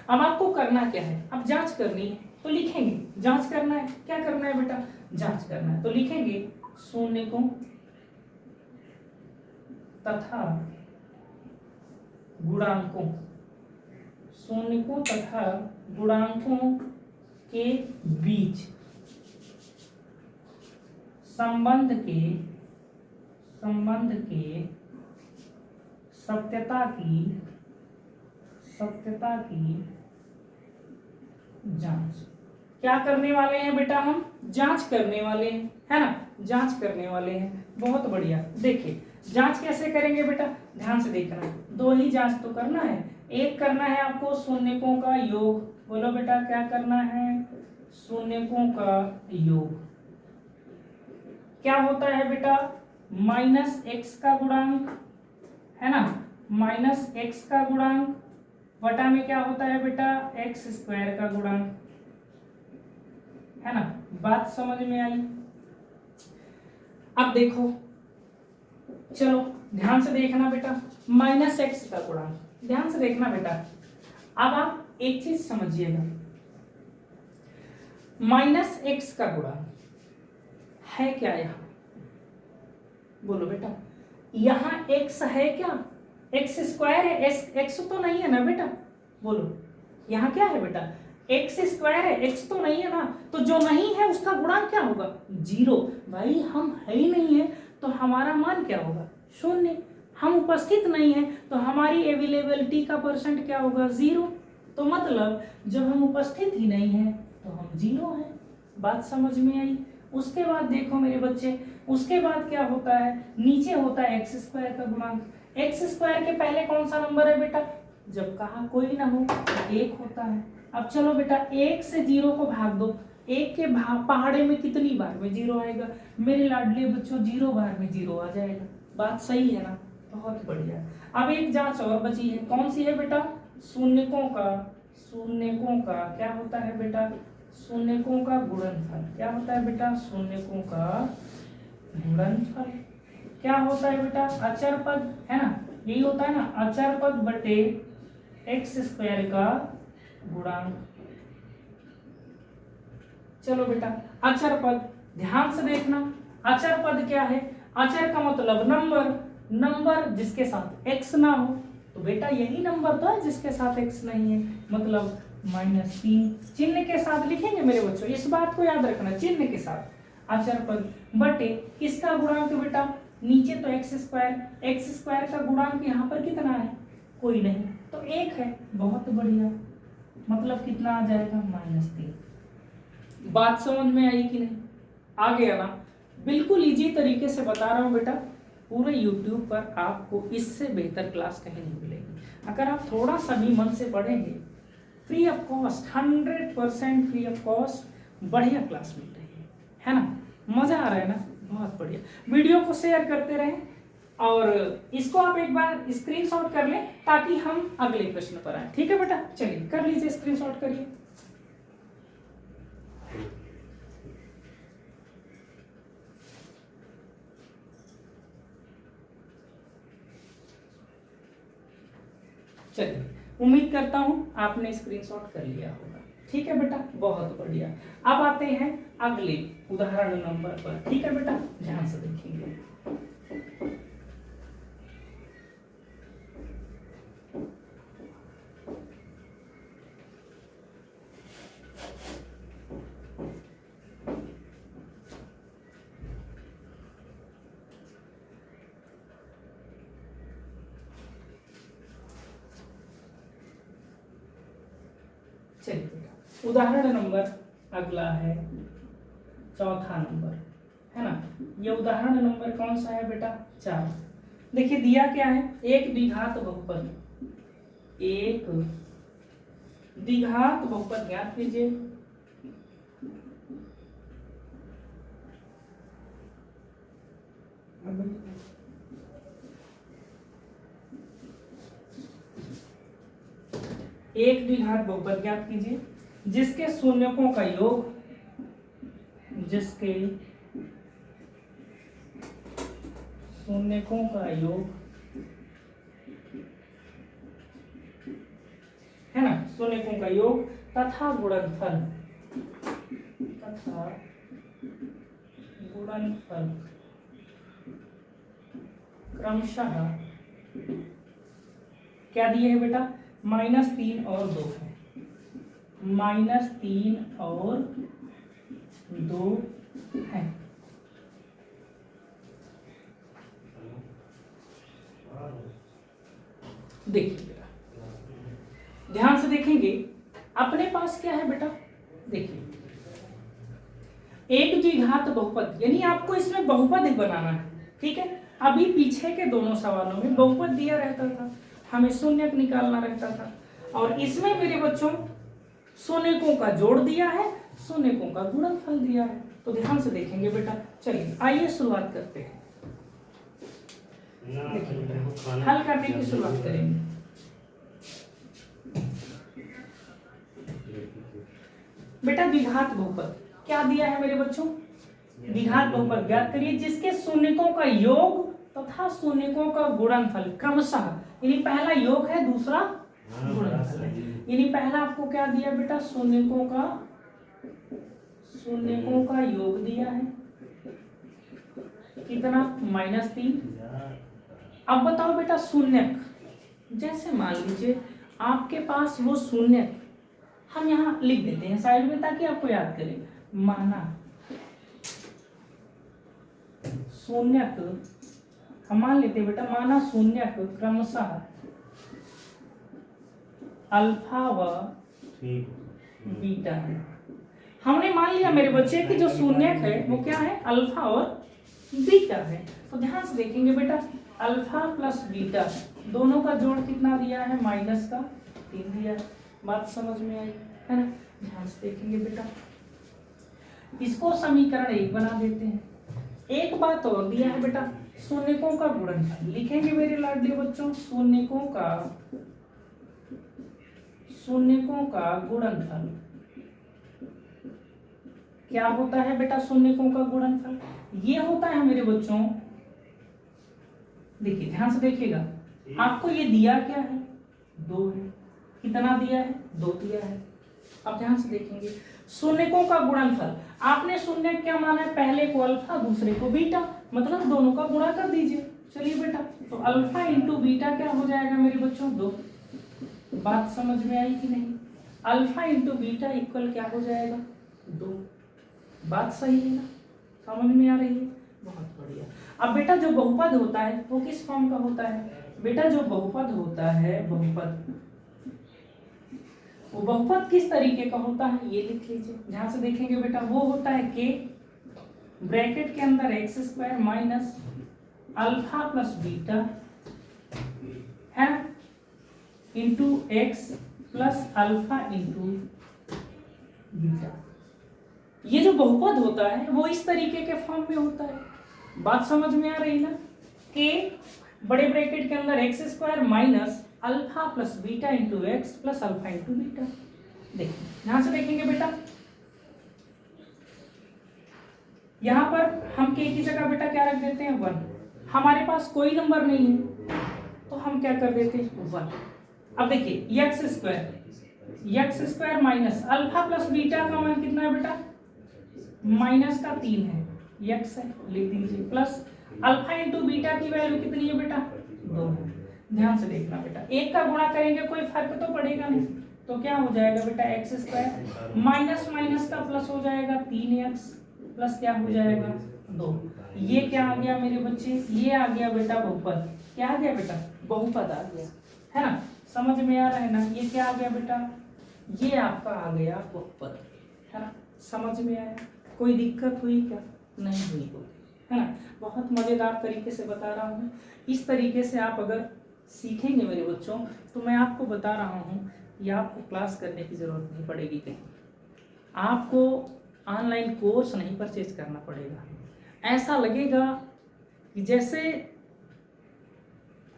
अब आपको करना क्या है? अब जांच करनी है तो लिखेंगे, जांच करना है। क्या करना है बेटा? जांच करना है, तो लिखेंगे शून्यकों तथा गुणांकों, शून्यकों तथा गुणांकों के बीच संबंध के सत्यता की जांच। क्या करने वाले हैं बेटा? हम जांच करने वाले हैं, है ना, जांच करने वाले हैं। बहुत बढ़िया। देखिए जांच कैसे करेंगे बेटा? ध्यान से देखना, 2 ही जांच तो करना है। एक करना है आपको शून्यकों का योग। बोलो बेटा, क्या करना है? शून्यकों का योग। क्या होता है बेटा? -x का गुणांक, है ना, -x का गुणांक बटा में क्या होता है बेटा? x² का गुणांक, है ना। बात समझ में आई? अब देखो, चलो ध्यान से देखना बेटा, -x का गुणांक, ध्यान से देखना बेटा। अब आप एक चीज समझिएगा, माइनस एक्स का गुणांक है क्या यहाँ? बोलो बेटा, यहाँ x है क्या? एक्स स्क्वायर है, एक्स तो नहीं है ना बेटा? बोलो, यहाँ क्या है बेटा? एक्स स्क्वायर है, एक्स तो नहीं है ना? तो जो नहीं है उसका गुणांक क्या होगा? 0। भाई हम है ही नहीं है तो हमारा मान क्या होगा? 0। हम उपस्थित नहीं है तो हमारी अवेलेबिलिटी का परसेंट क्या होगा? 0। तो मतलब जब हम उपस्थित ही नहीं है तो हम 0 है। बात समझ में आई? उसके बाद देखो मेरे बच्चे, उसके बाद क्या होता है? नीचे होता है एक्स स्क्वायर का गुणांक। एक्स स्क्वायर के पहले कौन सा नंबर है बेटा? जब कहा कोई ना हो तो 1 होता है। अब चलो बेटा, 1 से 0 को भाग दो। 1 के पहाड़े में कितनी बार में 0 आएगा? मेरे लाडले बच्चों, 0 बार में 0 आ जाएगा। बात सही है ना? बहुत बढ़िया। अब एक जांच और बची है, कौन सी है बेटा? शून्यकों का क्या होता है बेटा? शून्यकों का गुणनफल। क्या होता है बेटा? शून्यकों का गुणनफल। क्या होता है बेटा? अचर पद, है ना? यही होता है ना, अचर पद बटे एक्स स्क्वायर का गुणांक। चलो बेटा, अचर पद ध्यान से देखना। अचर पद क्या है? अचर का मतलब नंबर जिसके साथ x ना हो। तो बेटा यही नंबर तो है जिसके साथ x नहीं है, मतलब -3 चिन्ह के साथ लिखेंगे मेरे बच्चों, इस बात को याद रखना, चिन्ह के साथ अचर पद बटे किसका गुणांक बेटा? नीचे तो एक्स स्क्वायर का गुणांक यहाँ पर कितना है? कोई नहीं, तो 1 है। बहुत बढ़िया, मतलब कितना आ जाएगा? -3। बात समझ में आई कि नहीं? आ गया ना? बिल्कुल इजी तरीके से बता रहा हूँ बेटा, पूरे YouTube पर आपको इससे बेहतर क्लास कहीं नहीं मिलेगी। अगर आप थोड़ा सा भी मन से पढ़ेंगे, free of cost, 100% free of cost बढ़िया क्लास मिल रही है ना? मजा आ रहा है ना? बहुत बढ़िया। वीडियो को शेयर करते रहें और इसको आप एक बार स्क्रीनशॉट कर लें ताकि हम अगले प्रश्न पर आए। ठीक है बेटा? चलिए कर लीजिए, स्क्रीनशॉट करिए। चलिए, उम्मीद करता हूं आपने स्क्रीनशॉट कर लिया होगा। ठीक है बेटा? बहुत बढ़िया। अब आते हैं अगले उदाहरण नंबर पर। ठीक है बेटा? ध्यान से देखेंगे। चलिए बेटा, उदाहरण नंबर अगला है चौथा नंबर, है ना? ये उदाहरण नंबर कौन सा है बेटा? 4। देखिए दिया क्या है? एक द्विघात बहुपद, एक द्विघात बहुपद ज्ञात कीजिए। एक द्विघात बहुपद ज्ञात कीजिए जिसके शून्यकों का योग, जिसके शून्यकों का योग, है ना? शून्यकों का योग तथा गुणनफल, क्रमशः क्या दिए है बेटा? -3 और 2 है। -3 और 2 है। देखिए बेटा, ध्यान से देखेंगे, अपने पास क्या है बेटा? देखिए, एक द्विघात बहुपद, यानी आपको इसमें बहुपद ही बनाना है। ठीक है? अभी पीछे के दोनों सवालों में बहुपद दिया रहता था, हमें शून्यक निकालना रहता था, और इसमें मेरे बच्चों शून्यकों का जोड़ दिया है, शून्यकों का गुणनफल दिया है। तो ध्यान से देखेंगे बेटा। चलिए आइए शुरुआत करते हैं। देखिए हल करने की शुरुआत करेंगे। बेटा द्विघात बहुपद क्या दिया है मेरे बच्चों? द्विघात बहुपद ज्ञात करिए जिसके शून्यकों का योग तथा शून्यकों का गुणनफल क्रमशः, यानी पहला योग है, दूसरा गुणनफल है। यानी पहला आपको क्या दिया बेटा? शून्यकों का शून्यकों का योग दिया है कितना, -3। अब बताओ बेटा शून्यक, जैसे मान लीजिए आपके पास वो शून्यक, हम यहाँ लिख देते हैं साइड में ताकि आपको याद करें। माना शून्यक, हम मान लेते हैं बेटा, माना शून्यक क्रमशः अल्फा व बीटा है। हमने मान लिया मेरे बच्चे कि जो शून्यक है वो क्या है, अल्फा और बीटा है। तो ध्यान से देखेंगे बेटा, अल्फा प्लस बीटा दोनों का जोड़ कितना दिया है, -3 दिया है। बात समझ में आई है ना। ध्यान से देखेंगे बेटा, इसको समीकरण 1 बना देते हैं। एक बात और दिया है बेटा, शून्यकों का गुणनफल लिखेंगे मेरे लाडले बच्चों, शून्यकों का गुणनफल क्या होता है बेटा, शून्यकों का गुणनफल ये होता है मेरे बच्चों। देखिए ध्यान से देखिएगा, आपको ये दिया क्या है, 2 है। कितना दिया है, 2 दिया है। अब ध्यान से देखेंगे, शून्यकों का गुणनफल, आपने शून्य क्या माना है, पहले को अल्फा दूसरे को बीटा, मतलब दोनों का गुणा कर दीजिए। चलिए बेटा, तो अल्फा इंटू बीटा क्या हो जाएगा मेरे बच्चों, 2। बात समझ में आई कि नहीं, अल्फा इंटू बीटा इक्वल क्या हो जाएगा, 2। बात सही है ना, समझ में आ रही है, बहुत बढ़िया। अब बेटा जो बहुपद होता है वो किस फॉर्म का होता है, बेटा जो बहुपद होता है, वो बहुपद किस तरीके का होता है ये लिख लीजिए। ध्यान से देखेंगे बेटा, वो होता है के ब्रैकेट के अंदर x² minus alpha plus beta है into x plus alpha into beta. ये जो बहुपद होता है वो इस तरीके के फॉर्म में होता है। बात समझ में आ रही ना, के बड़े ब्रैकेट के अंदर x² minus alpha plus beta into x plus alpha into beta. देखिए ध्यान से देखेंगे बेटा, यहां पर हम के की जगह बेटा क्या रख देते हैं, 1। हमारे पास कोई नंबर नहीं है तो हम क्या कर देते हैं, 1। अब देखिए x² minus alpha plus beta का मान कितना है बेटा, -3 है, x है, लिख दीजिए, प्लस अल्फा इंटू बीटा की वैल्यू कितनी है बेटा, 2 है। ध्यान से देखना बेटा, एक का गुणा करेंगे कोई फर्क तो पड़ेगा नहीं, तो क्या हो जाएगा बेटा, x² माइनस माइनस का प्लस हो जाएगा, 3x प्लस क्या हो जाएगा, 2। ये क्या आ गया मेरे बच्चे, ये आ गया बेटा बहुपद। क्या आ गया बेटा, बहुपद आ गया, है ना। समझ में आ रहा है ना, ये क्या आ गया बेटा, ये आपका आ गया बहुपद, है ना। समझ में आया, कोई दिक्कत हुई क्या, नहीं हुई होगी, है ना। बहुत मजेदार तरीके से बता रहा हूँ। इस तरीके से आप अगर सीखेंगे मेरे बच्चों, तो मैं आपको बता रहा हूँ कि आपको क्लास करने की जरूरत नहीं पड़ेगी कहीं, आपको ऑनलाइन कोर्स नहीं परचेज करना पड़ेगा। ऐसा लगेगा कि जैसे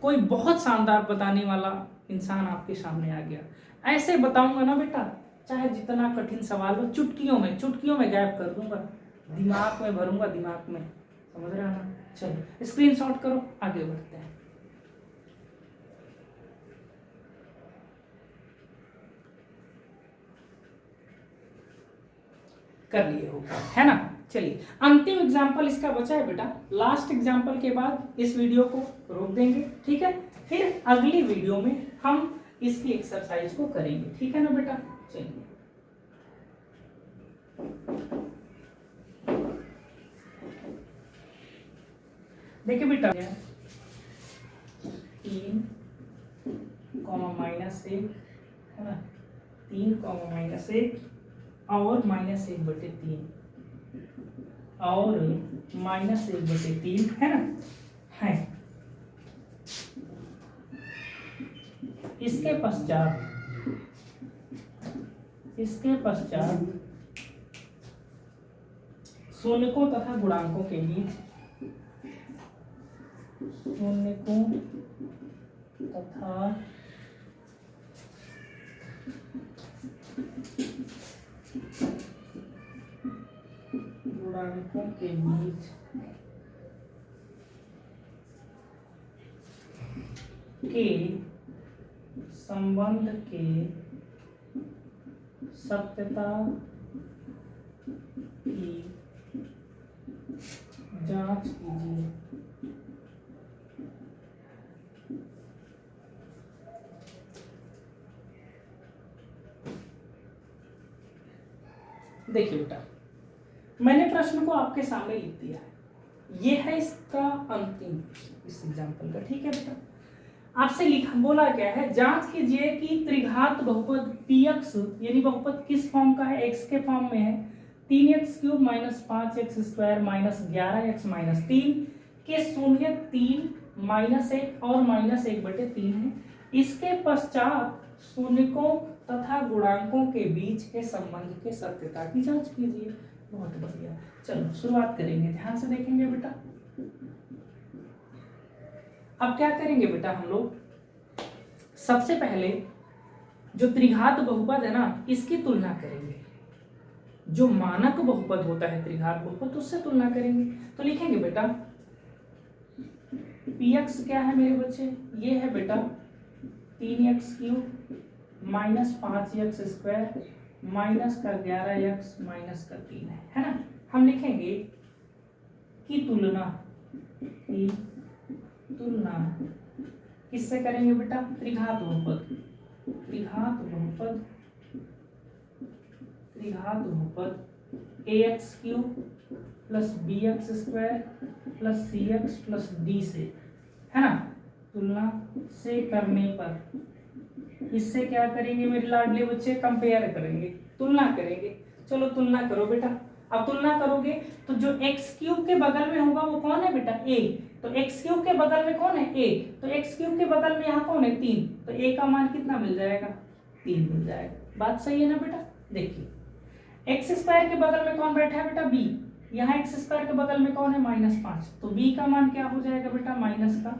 कोई बहुत शानदार बताने वाला इंसान आपके सामने आ गया। ऐसे बताऊंगा ना बेटा, चाहे जितना कठिन सवाल हो, चुटकियों में गायब कर दूंगा, दिमाग में भरूंगा, दिमाग में, समझ रहे हो ना। चलो स्क्रीनशॉट करो, आगे बढ़ते हैं। कर लिए होगा, है ना। चलिए अंतिम एग्जाम्पल इसका बचा है बेटा, लास्ट एग्जाम्पल के बाद इस वीडियो को रोक देंगे, ठीक है। फिर अगली वीडियो में हम इसकी एक्सरसाइज को करेंगे, ठीक है ना बेटा। चलिए देखिए बेटा, 3, -1 है ना, 3, -1 और -1/3 और -1/3 है ना, है। इसके पश्चात शून्यकों तथा गुणांकों के बीच, शून्यकों तथा गुणांकों के बीच के संबंध के सत्यता जांच कीजिए देखिए बेटा, मैंने प्रश्न को आपके सामने लिख दिया है, ये है इसका अंतिम इस एग्जाम्पल का, ठीक है बेटा। आपसे लिखा बोला क्या है, जांच कीजिए कि त्रिघात बहुपद px यानी बहुपद किस फॉर्म का है, x के फॉर्म में है, 3x³ minus 5x² minus 11x minus 3 के शून्य 3 माइनस 1 और माइनस 1/3 है। इसके पश्चात शून्यकों तथा गुणांकों के बीच के संबंध के सत्यता की जांच कीजिए। बहुत बढ़िया, चलो शुरुआत करेंगे, ध्यान से देखेंगे बेटा। अब क्या करेंगे बेटा, हम लोग सबसे पहले जो त्रिघात बहुपद है ना, इसकी तुलना करेंगे। जो मानक बहुपद होता है त्रिघात बहुपद, उससे तुलना करेंगे। तो लिखेंगे बेटा px क्या है मेरे बच्चे, ये है बेटा 3x³ माइनस 5x² माइनस का 11x माइनस का 3 है ना। हम लिखेंगे कि तुलना किससे करेंगे बेटा, त्रिघात बहुपद ax³ plus bx² plus cx plus d से, है ना। तुलना से करने पर इससे क्या करेंगे मेरे लाडले बच्चे, कंपेयर करेंगे, तुलना करेंगे। चलो तुलना करो बेटा। अब तुलना करोगे तो जो x³ के बगल में होगा वो कौन है बेटा, a। तो x³ के बगल में कौन है, a। तो x³ के बगल में यहाँ कौन है, 3। तो a का मान कितना मिल जाएगा, 3 मिल जाएगा। बात सही है ना बेटा। देखिए x² के बगल में कौन बैठा है बेटा, b। यहाँ x² के बगल में कौन है, -5। तो b का मान क्या हो जाएगा बेटा, -5।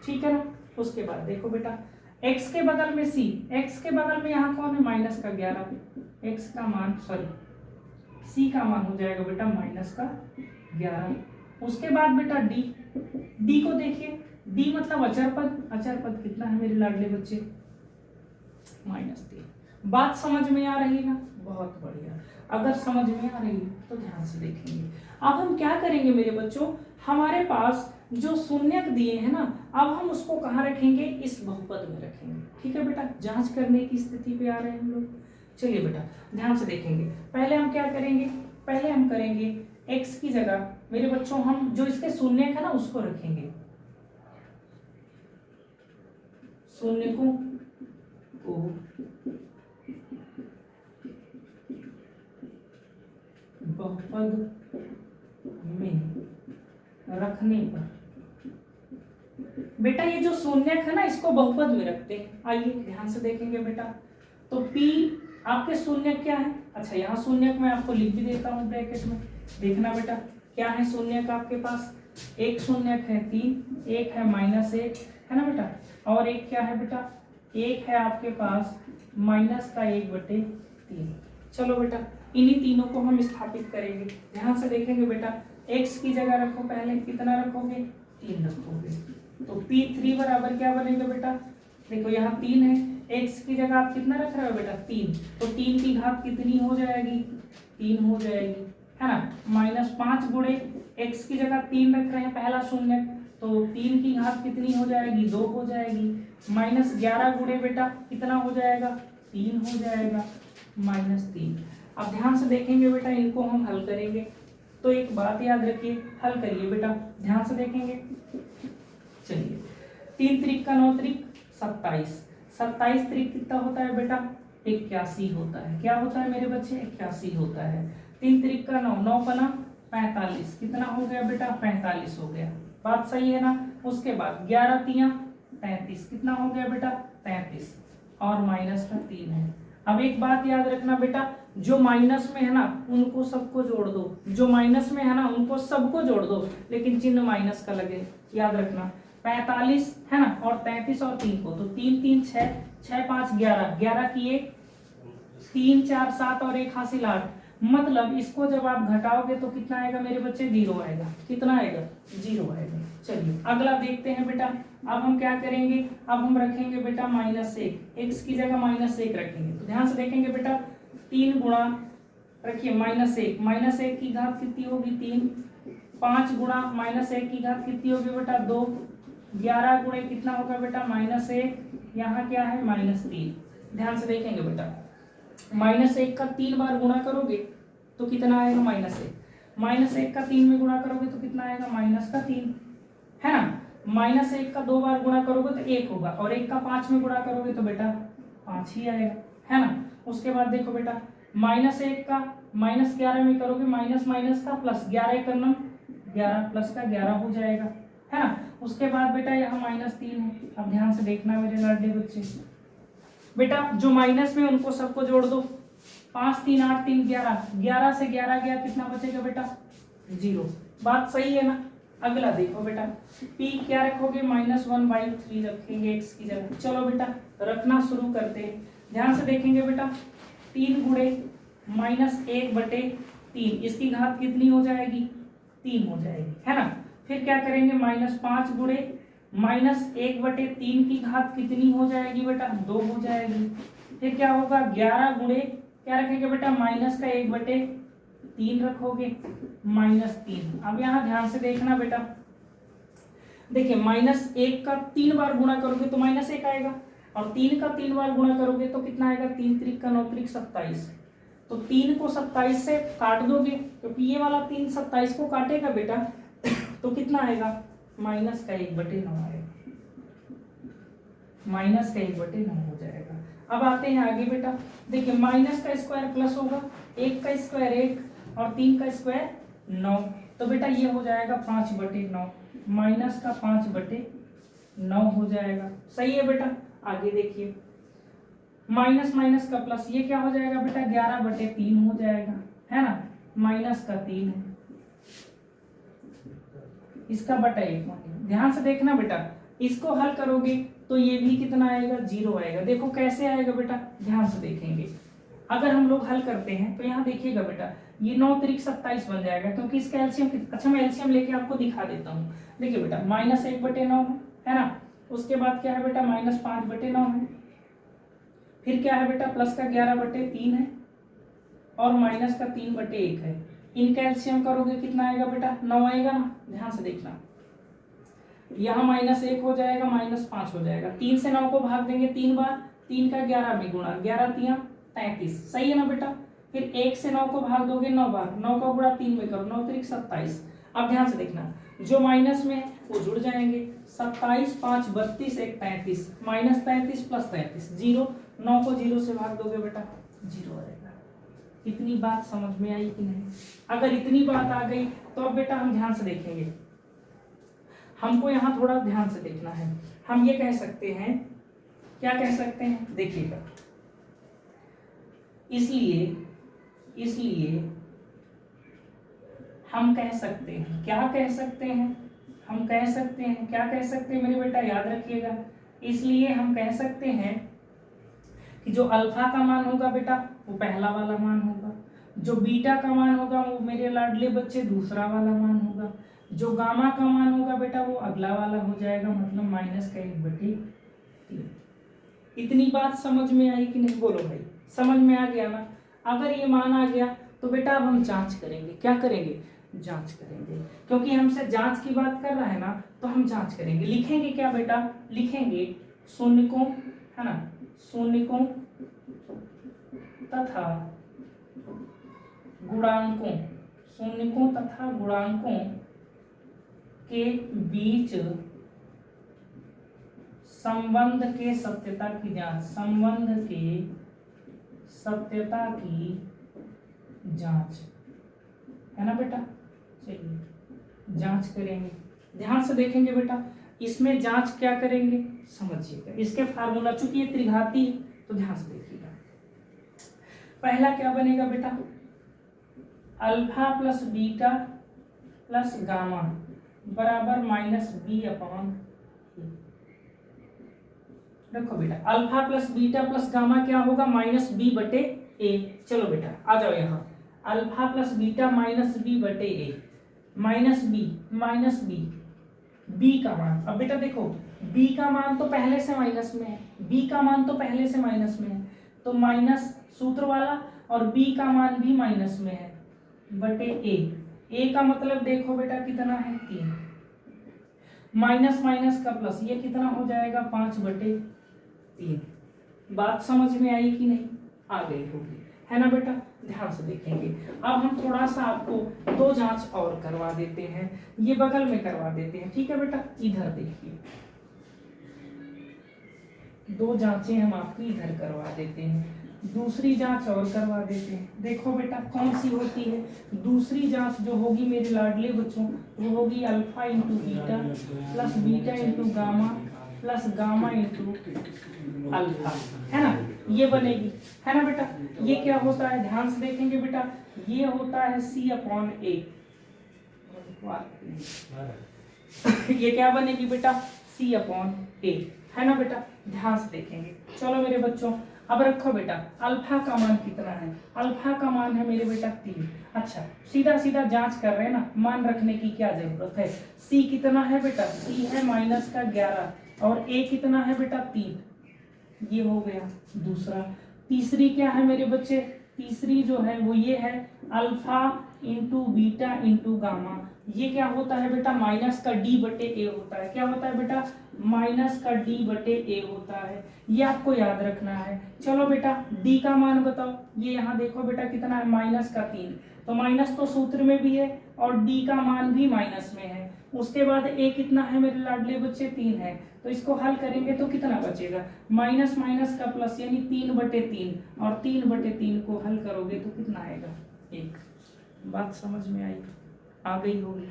ठीक है ना। उसके बाद देखो बेटा x के बगल में c, x के बगल में यहाँ कौन है, -11। x का मान c का मान हो जाएगा बेटा -11। उसके बाद बेटा d को देखिए, d मतलब अचर पद कितना है मेरे लाडले बच्चे, -3। बात समझ में आ रही है ना, बहुत बढ़िया। अगर समझ में आ रही है तो ध्यान से देखेंगे। अब हम क्या करेंगे मेरे बच्चों, हमारे पास जो शून्यक दिए हैं ना, अब हम उसको कहाँ रखेंगे, इस बहुपद में रखेंगे। ठीक है बेटा, जांच करने की स्थिति पे आ रहे हैं हम लोग। चलिए बेटा ध्यान से देखेंगे। पहले हम क्या करेंगे, पहले हम करेंगे x की जगह मेरे बच्चों हम जो इसके शून्यक है ना उसको रखेंगे, शून्यकों को बहुपद में रखने पर बेटा ये जो शून्यक है ना इसको बहुपद में रखते हैं। आइए ध्यान से देखेंगे बेटा। तो p आपके शून्यक क्या है, अच्छा यहाँ शून्यक मैं आपको लिख भी देता हूँ ब्रैकेट में। देखना बेटा क्या है शून्यक आपके पास, एक शून्यक है 3, एक है -1 है ना बेटा, और एक क्या है बेटा, एक है आपके पास -1/3। चलो बेटा इन्हीं तीनों को हम स्थापित करेंगे। ध्यान से देखेंगे बेटा, x की जगह रखो, पहले कितना रखोगे, 3 रखोगे। तो p3 बराबर क्या बनेगा बेटा, देखो यहाँ 3 है, x की जगह आप कितना रख रहे हो बेटा, 3। तो 3 की घात कितनी हो जाएगी, 3 हो जाएगी, है ना। -5 गुणे x की जगह 3 रख रहे हैं पहला शून्यक, तो 3 की घात कितनी हो जाएगी, 2 हो जाएगी। -11 गुणे बेटा कितना हो जाएगा, 3 हो जाएगा, -3। अब ध्यान से देखेंगे बेटा, इनको हम हल करेंगे। तो एक बात याद रखिए, हल करिए बेटा, ध्यान से देखेंगे। चलिए 3 त्रिक का 9 त्रिक 27, 27 त्रिक कितना होता है बेटा, 81 होता है। क्या होता है मेरे बच्चे, 81 होता है। 3 त्रिक का 9, 9 का 45, कितना हो गया बेटा, 45 हो गया। बात सही है ना। उसके बाद 11 तियां 33, कितना हो गया बेटा, 33, और माइनस का 3 है। अब एक बात याद रखना बेटा, जो माइनस में है ना उनको सबको जोड़ दो, जो माइनस में है ना उनको सबको जोड़ दो, लेकिन चिन्ह माइनस का लगे, याद रखना। 45 है ना, और 33 और 3 को, तो 3 3 6, 6 5 11, 11 की 1, 3 4 7 और 1 हासिल 8। मतलब इसको जब आप घटाओगे तो कितना आएगा मेरे बच्चे, 0 आएगा। कितना आएगा, 0 आएगा। चलिए अगला देखते हैं बेटा। अब हम क्या करेंगे, अब हम रखेंगे बेटा -1, x की जगह -1 रखेंगे। तो ध्यान से देखेंगे बेटा, 3 गुणा रखिए -1, -1 की घात कितनी होगी, 3, 5 गुणा -1 की घात कितनी होगी बेटा 2, 11 गुणे कितना होगा बेटा -1, यहाँ क्या है -3। ध्यान से देखेंगे बेटा, -1 का 3 बार गुणा करोगे तो कितना आएगा -1, -1 का 3 में गुणा करोगे तो कितना आएगा -3, है ना। -1 का 2 बार गुणा करोगे तो 1 होगा, और 1 का 5 में गुणा करोगे तो बेटा 5 ही आएगा, है ना। उसके बाद देखो बेटा, -1 का -11 में करोगे माइनस माइनस का प्लस, 11 का 9, 11 प्लस का 11 हो जाएगा, है ना। उसके बाद बेटा यहाँ -3 है। अब ध्यान से देखना मेरे लाडले बच्चे, बेटा जो माइनस में उनको सबको जोड़ दो, 5 3 8 3 11, 11 से 11 गया, कितना बचेगा बेटा 0। बात सही है ना। अगला देखो बेटा, p क्या रखोगे -1/3 रखेंगे x की जगह। चलो बेटा रखना शुरू करते हैं। ध्यान से देखेंगे बेटा, 3 गुणे -1/3, इसकी घात कितनी हो जाएगी 3 हो जाएगी, है ना। फिर क्या करेंगे -5 गुणे -1/3 की घात कितनी हो जाएगी बेटा 2 हो जाएगी। फिर क्या होगा 11 गुणे क्या रखेंगे बेटा -1/3 रखोगे -3। अब यहाँ ध्यान से देखना बेटा, देखिए -1 का 3 बार गुणा करोगे तो -1 आएगा, और 3 का 3 बार गुणा करोगे तो कितना आएगा 3 त्रिक का 9 त्रिक 27। तो 3 को 27 से काट दोगे, क्योंकि ये वाला 3 27 को काटेगा बेटा, तो कितना आएगा -1/9 आएगा, -1/9 हो जाएगा। अब आते हैं आगे बेटा, देखिए माइनस का स्क्वायर प्लस होगा, 1 का स्क्वायर 1 और 3 का स्क्वायर 9, तो बेटा ये हो जाएगा 5/9, माइनस का 5/9 हो जाएगा। सही है बेटा। आगे देखिए, माइनस माइनस का प्लस, ये क्या हो जाएगा बेटा 11/3 हो जाएगा, है ना। माइनस का 3 है, इसका बटा 1। ध्यान से देखना बेटा, इसको हल करोगे तो ये भी कितना आएगा 0 आएगा। देखो कैसे आएगा बेटा, ध्यान से देखेंगे। अगर हम लोग हल करते हैं तो यहाँ देखिएगा बेटा, ये 9 त्रिक 27 बन जाएगा, क्योंकि इसका एलसीएम, अच्छा मैं एलसीएम लेके आपको दिखा देता हूँ। देखिए बेटा -1/9 है ना, उसके बाद क्या है बेटा -5/9 है, फिर क्या है बेटा प्लस का 11/3 है, और माइनस का 3/1 है। इनका एलसीएम करोगे कितना आएगा बेटा 9 आएगा ना। ध्यान से देखना, यहाँ -1 हो जाएगा, -5 हो जाएगा, 3 से 9 को भाग देंगे 3 बार, 3 का 11 में गुणा, 11 3 33, सही है ना बेटा। फिर 1 से 9 को भाग दोगे 9 बार, 9 का गुणा 3 में करो, 9 त्रिक 27। अब ध्यान से देखना, जो माइनस में है वो जुड़ जाएंगे, 27 5 32 1 33, -33 प्लस 33 0, 9 को 0 से भाग दोगे बेटा 0 आएगा। इतनी बात समझ में आई कि नहीं? अगर इतनी बात आ गई तो अब बेटा हम ध्यान से देखेंगे, हमको यहाँ थोड़ा ध्यान से देखना है। हम ये कह सकते हैं, क्या कह सकते हैं देखिएगा, इसलिए हम कह सकते हैं, क्या कह सकते हैं, हम कह सकते हैं, क्या कह सकते हैं मेरे बेटा याद रखिएगा। इसलिए हम कह सकते हैं कि जो अल्फा का मान होगा बेटा वो पहला वाला मान होगा, जो बीटा का मान होगा वो मेरे लाडले बच्चे दूसरा वाला मान होगा, जो गामा का मान होगा बेटा वो अगला वाला हो जाएगा, मतलब -1/3। इतनी बात समझ में आई कि नहीं? बोलो भाई, समझ में आ गया ना? अगर ये मान आ गया तो बेटा अब हम जांच करेंगे। क्या करेंगे? जांच करेंगे, क्योंकि हमसे जांच की बात कर रहा है ना, तो हम जांच करेंगे। लिखेंगे क्या बेटा? लिखेंगे शून्यकों, है ना, शून्यकों तथा गुणांकों, शून्यकों तथा गुणांकों के बीच संबंध के सत्यता की जांच, संबंध के सत्यता की जांच, है ना बेटा। चलिए जांच करेंगे, ध्यान से देखेंगे बेटा। इसमें जांच क्या करेंगे समझिएगा, इसके फार्मूला, चूंकि ये त्रिघाती है तो ध्यान से देखिएगा। पहला क्या बनेगा बेटा? Alpha plus beta plus gamma बराबर -b/a। देखो बेटा, alpha plus beta plus gamma क्या होगा? -b/a। चलो बेटा आ जाओ यहाँ, alpha plus beta -b/a, -b b का मान। अब बेटा देखो, b का मान तो पहले से माइनस में है, b का मान तो पहले से माइनस में है, तो माइनस सूत्र वाला, और b का मान भी माइनस में है बटे a। ए का मतलब देखो बेटा कितना है 3, माइनस माइनस का प्लस, ये कितना हो जाएगा 5/3। बात समझ में आई कि नहीं? आ गई होगी, है ना बेटा? ध्यान से देखेंगे। अब हम थोड़ा सा आपको 2 जांच और करवा देते हैं, ये बगल में करवा देते हैं, ठीक है बेटा? इधर देखिए, 2 जांचें हम आपकी इधर करवा देते हैं, दूसरी जांच और करवा देते हैं। देखो बेटा कौन सी होती है दूसरी जांच जो होगी मेरे लाडले बच्चों, वो होगी alpha into beta plus beta into gamma plus gamma into alpha, है ना? ये बनेगी, है ना बेटा? ये क्या होता है, ध्यान से देखेंगे बेटा, ये होता है C/A। ये क्या बनेगी बेटा? C/A, है ना बेटा? ध्यान से देखेंगे। चलो मेरे बच्चों, अब रखो बेटा अल्फा का मान कितना है? अल्फा का मान है मेरे बेटा 3। अच्छा, सीधा सीधा जांच कर रहे हैं ना, मान रखने की क्या जरूरत है? C कितना है बेटा? C है -11 और A कितना है बेटा? 3। ये हो गया दूसरा। तीसरी क्या है मेरे बच्चे? तीसरी जो है वो ये है alpha into beta into gamma. ये क्या होता है बेटा? माइनस का D/A होता है। क्या होता है बेटा? माइनस का D/A होता है। ये आपको याद रखना है। चलो बेटा D का मान बताओ। ये यहाँ देखो बेटा कितना है? -3। तो माइनस तो सूत्र में भी है और D का मान भी माइनस में है। उसके बाद A कितना है मेरे लाडले बच्चे? 3 है। तो इसको हल करेंगे तो कितना बचेगा? माइनस माइनस का प्लस, यानी 3/3, और 3/3 को हल करोगे तो कितना आएगा? 1। बात समझ में आई? आ गई होगी,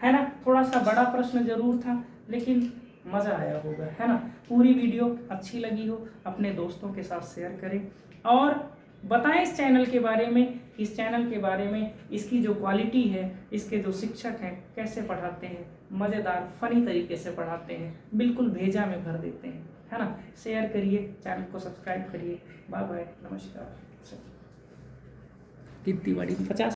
है ना? थोड़ा सा बड़ा प्रश्न जरूर था, लेकिन मजा आया होगा, है ना? पूरी वीडियो अच्छी लगी हो अपने दोस्तों के साथ शेयर करें और बताएं इस चैनल के बारे में, इस चैनल के बारे में, इसकी जो क्वालिटी है, इसके जो शिक्षक हैं कैसे पढ़ाते हैं, मज़ेदार फनी तरीके से पढ़ाते हैं, बिल्कुल भेजा में भर देते हैं, है ना? शेयर करिए, चैनल को सब्सक्राइब करिए। बाय बाय, नमस्कार। कितनी बड़ी 50